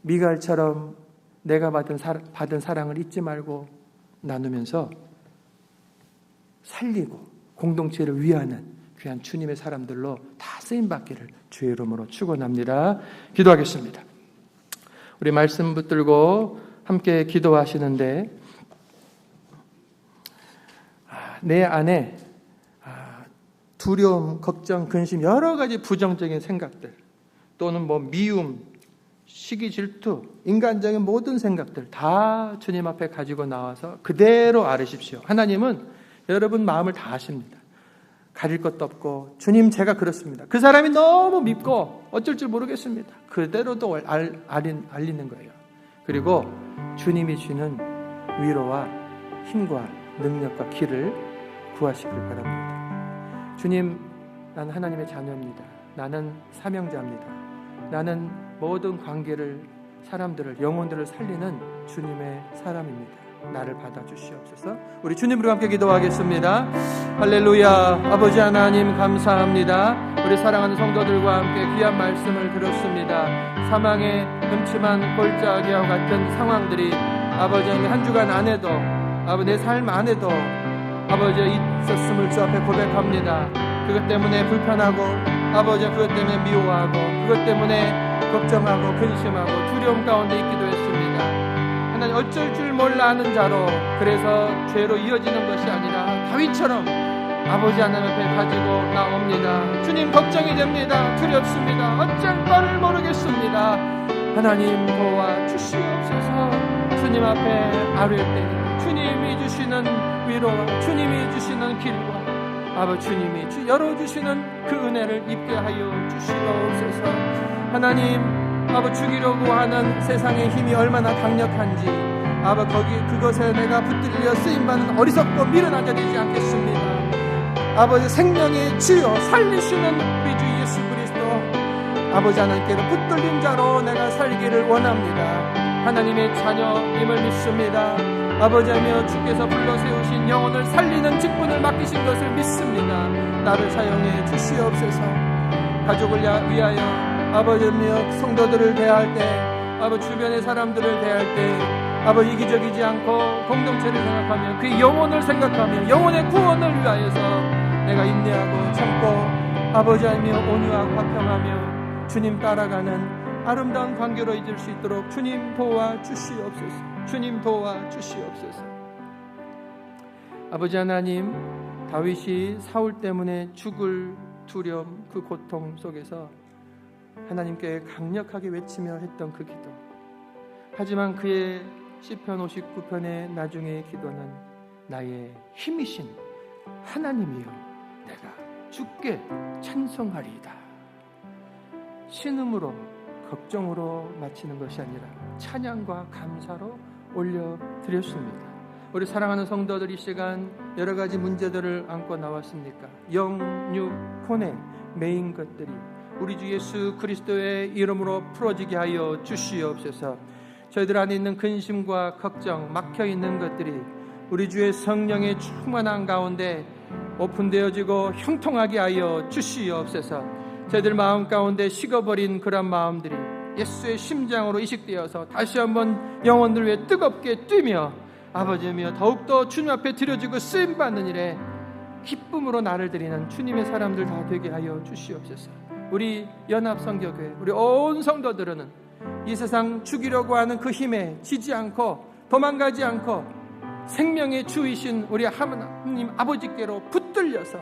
미갈처럼 내가 받은 사랑을 잊지 말고 나누면서 살리고 공동체를 위하는 귀한 주님의 사람들로 다 쓰임받기를 주의 이름으로 축원합니다. 기도하겠습니다. 우리 말씀 붙들고 함께 기도하시는데, 내 안에 두려움, 걱정, 근심, 여러 가지 부정적인 생각들 또는 미움, 시기, 질투, 인간적인 모든 생각들 다 주님 앞에 가지고 나와서 그대로 아뢰십시오. 하나님은 여러분 마음을 다 아십니다. 가릴 것도 없고, 주님 제가 그렇습니다. 그 사람이 너무 밉고 어쩔 줄 모르겠습니다. 그대로도 알리는 거예요. 그리고 주님이 주는 위로와 힘과 능력과 길을 구하시길 바랍니다. 주님, 나는 하나님의 자녀입니다. 나는 사명자입니다. 나는 모든 관계를, 사람들을, 영혼들을 살리는 주님의 사람입니다. 나를 받아주시옵소서. 우리 주님으로 함께 기도하겠습니다. 할렐루야. 아버지 하나님 감사합니다. 우리 사랑하는 성도들과 함께 귀한 말씀을 들었습니다. 사망의 음침한 골짜기와 같은 상황들이 아버지 한 주간 안에도, 아버지 내 삶 안에도 아버지 있었음을 주 앞에 고백합니다. 그것 때문에 불편하고, 아버지 그것 때문에 미워하고, 그것 때문에 걱정하고 근심하고 두려움 가운데 있기도 했습니다. 하나님, 어쩔 줄 몰라 하는 자로, 그래서 죄로 이어지는 것이 아니라 다윗처럼 아버지 하나님 앞에 가지고 나옵니다. 주님, 걱정이 됩니다. 두렵습니다. 어쩔 바를 모르겠습니다. 하나님 도와 주시옵소서. 주님 앞에 아뢰 때 주님이 주시는 위로와 주님이 주시는 길과 아버지 주님이 열어주시는 그 은혜를 입게 하여 주시옵소서. 하나님, 아버지 죽이려고 하는 세상의 힘이 얼마나 강력한지, 아버지 그것에 내가 붙들려 쓰임받는 어리석고 미련한 자 되지 않겠습니다. 아버지 생명의 주여 살리시는 우리 주 예수 그리스도 아버지 하나님께로 붙들린 자로 내가 살기를 원합니다. 하나님의 자녀임을 믿습니다. 아버지하며 주께서 불러 세우신 영혼을 살리는 직분을 맡기신 것을 믿습니다. 나를 사용해 주시옵소서. 가족을 위하여 아버지며 성도들을 대할 때, 아버지 주변의 사람들을 대할 때 아버지 이기적이지 않고 공동체를 생각하며 그 영혼을 생각하며 영혼의 구원을 위하여서 내가 인내하고 참고 아버지하며 온유하고 화평하며 주님 따라가는 아름다운 관계로 이룰 수 있도록 주님 도와 주시옵소서. 주님 도와 주시옵소서. 아버지 하나님, 다윗이 사울 때문에 죽을 두려움, 그 고통 속에서 하나님께 강력하게 외치며 했던 그 기도, 하지만 그의 시편 59편의 나중의 기도는 나의 힘이신 하나님이여 내가 주께 찬송하리이다. 신음으로 걱정으로 마치는 것이 아니라 찬양과 감사로 올려드렸습니다. 우리 사랑하는 성도들, 이 시간 여러 가지 문제들을 안고 나왔습니까? 영, 육, 혼의 메인 것들이 우리 주 예수 그리스도의 이름으로 풀어지게 하여 주시옵소서. 저희들 안에 있는 근심과 걱정, 막혀있는 것들이 우리 주의 성령의 충만한 가운데 오픈되어지고 형통하게 하여 주시옵소서. 저희들 마음 가운데 식어버린 그런 마음들이 예수의 심장으로 이식되어서 다시 한번 영혼들 위해 뜨겁게 뛰며 아버지며 더욱더 주님 앞에 드려지고 쓰임받는 일에 기쁨으로 나를 드리는 주님의 사람들 다 되게 하여 주시옵소서. 우리 연합성교회, 우리 온 성도들은 이 세상 죽이려고 하는 그 힘에 지지 않고 도망가지 않고 생명의 주이신 우리 하나님 아버지께로 붙들려서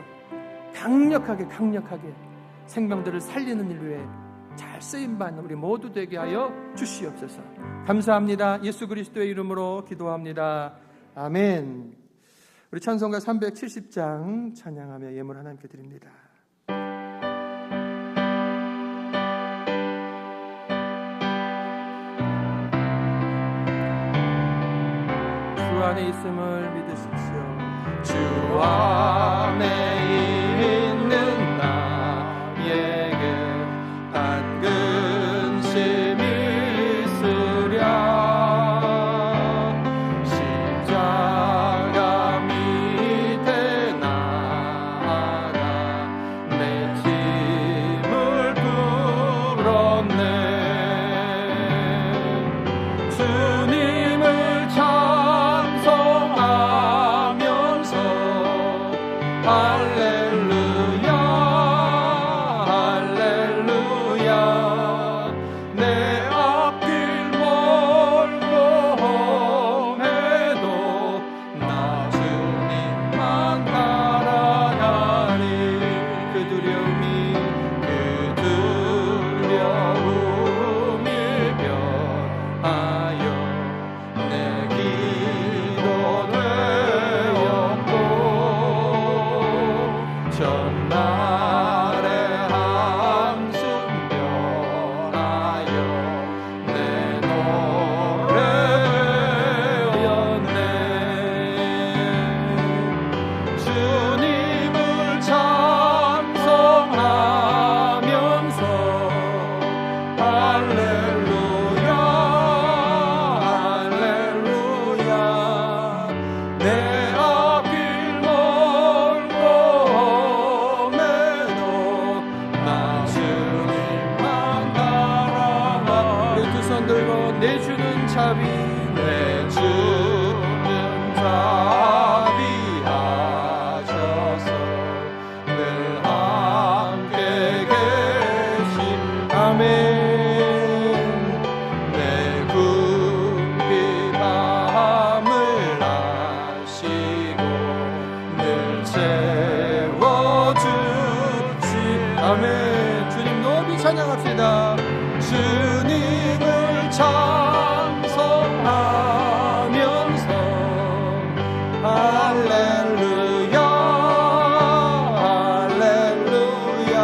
강력하게 생명들을 살리는 일 위해 잘 쓰임받는 우리 모두 되게 하여 주시옵소서. 감사합니다. 예수 그리스도의 이름으로 기도합니다. 아멘. 우리 찬송가 370장 찬양하며 예물 하나님께 드립니다. 주 안에 있음을 믿으십시오. 주 안에 있는 나에게 단 근심이 있으랴. 십자가 밑에 나아가 내 짐을 풀었네. 주님을 찬송하면서 할렐루야 할렐루야. 내 앞길 멀고 험해도 나 주님만 따라가리. 그 두려움이 일변하여 내 기도 되었고 전날의 한숨 변하여 내 노래 되었네. 주님을 찬송하면서 할렐루야 할렐루야. 내 앞길 멀고 험해도 나 주님만 따라가. 우리 두 손 들고 내주는 자비 내주는 자비하셔서 늘 함께 계신 아멘. 내 굽이 밤을 아시고 늘 채워주시 아멘. 주님 높이 찬양합시다. 주님을 찬송하면서 할렐루야 할렐루야.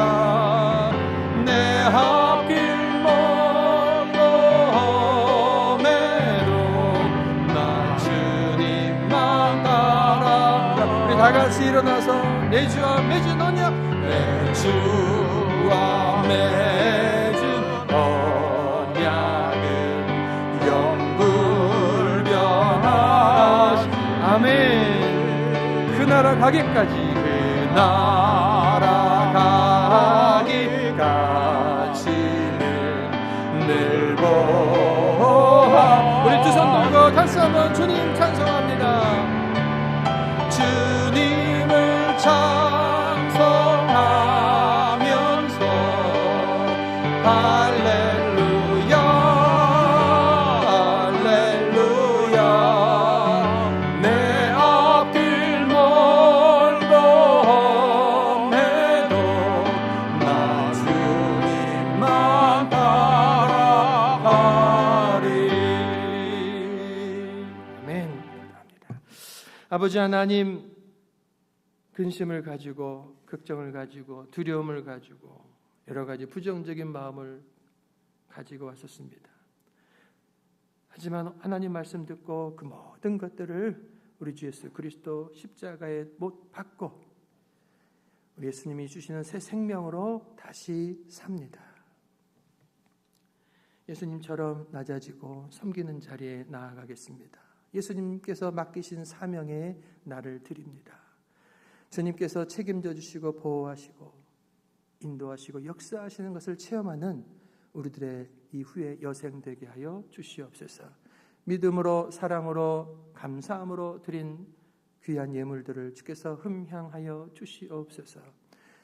내 앞길 멀고 험해도 나 주님만 따라가. 우리 다같이 일어나서 내 주와 맺은 언약 내 주와 맺은 언약은 영불변하시 아멘. 그 나라 가기까지 그 나라 가기까지는 늘 보아. 우리 두 손 들고 다시 한번 주님 찬송합니다. 주님을 찬송하면서 할렐루야 할렐루야. 내 앞길 멀고 험해도 나 주님만 따라가리. 아멘. 감사합니다. 아버지 하나님, 근심을 가지고 걱정을 가지고 두려움을 가지고 여러 가지 부정적인 마음을 가지고 왔었습니다. 하지만 하나님 말씀 듣고 그 모든 것들을 우리 주 예수 그리스도 십자가에 못 박고 우리 예수님이 주시는 새 생명으로 다시 삽니다. 예수님처럼 낮아지고 섬기는 자리에 나아가겠습니다. 예수님께서 맡기신 사명에 나를 드립니다. 주님께서 책임져 주시고 보호하시고 인도하시고 역사하시는 것을 체험하는 우리들의 이후에 여생 되게 하여 주시옵소서. 믿음으로 사랑으로 감사함으로 드린 귀한 예물들을 주께서 흠향하여 주시옵소서.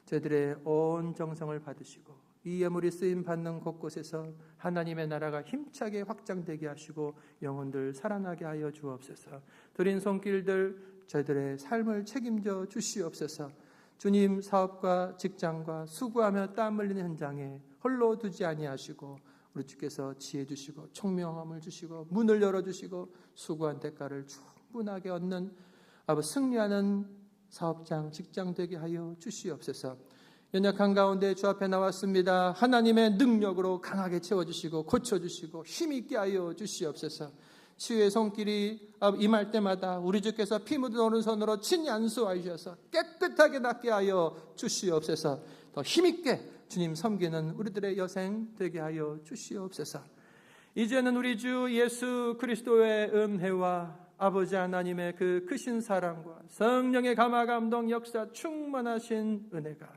저희들의 온 정성을 받으시고 이 예물이 쓰임 받는 곳곳에서 하나님의 나라가 힘차게 확장되게 하시고 영혼들 살아나게 하여 주옵소서. 드린 손길들 저희들의 삶을 책임져 주시옵소서. 주님, 사업과 직장과 수고하며 땀 흘리는 현장에 홀로 두지 아니하시고 우리 주께서 지혜 주시고 총명함을 주시고 문을 열어주시고 수고한 대가를 충분하게 얻는 승리하는 사업장, 직장 되게 하여 주시옵소서. 연약한 가운데 주 앞에 나왔습니다. 하나님의 능력으로 강하게 채워주시고 고쳐주시고 힘있게 하여 주시옵소서. 치유의 손길이 임할 때마다 우리 주께서 피 묻은 오른손으로 친히 안수하셔서 깨끗하게 낫게 하여 주시옵소서. 더 힘있게 주님 섬기는 우리들의 여생 되게 하여 주시옵소서. 이제는 우리 주 예수 그리스도의 은혜와 아버지 하나님의 그 크신 사랑과 성령의 감화 감동 역사 충만하신 은혜가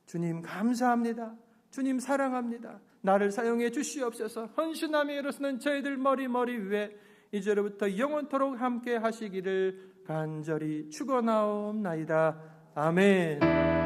주님 감사합니다. 주님 사랑합니다. 나를 사용해 주시옵소서. 헌신함에 일어서는 저희들 머리 위에 이제로부터 영원토록 함께 하시기를 간절히 축원하옵나이다. 아멘.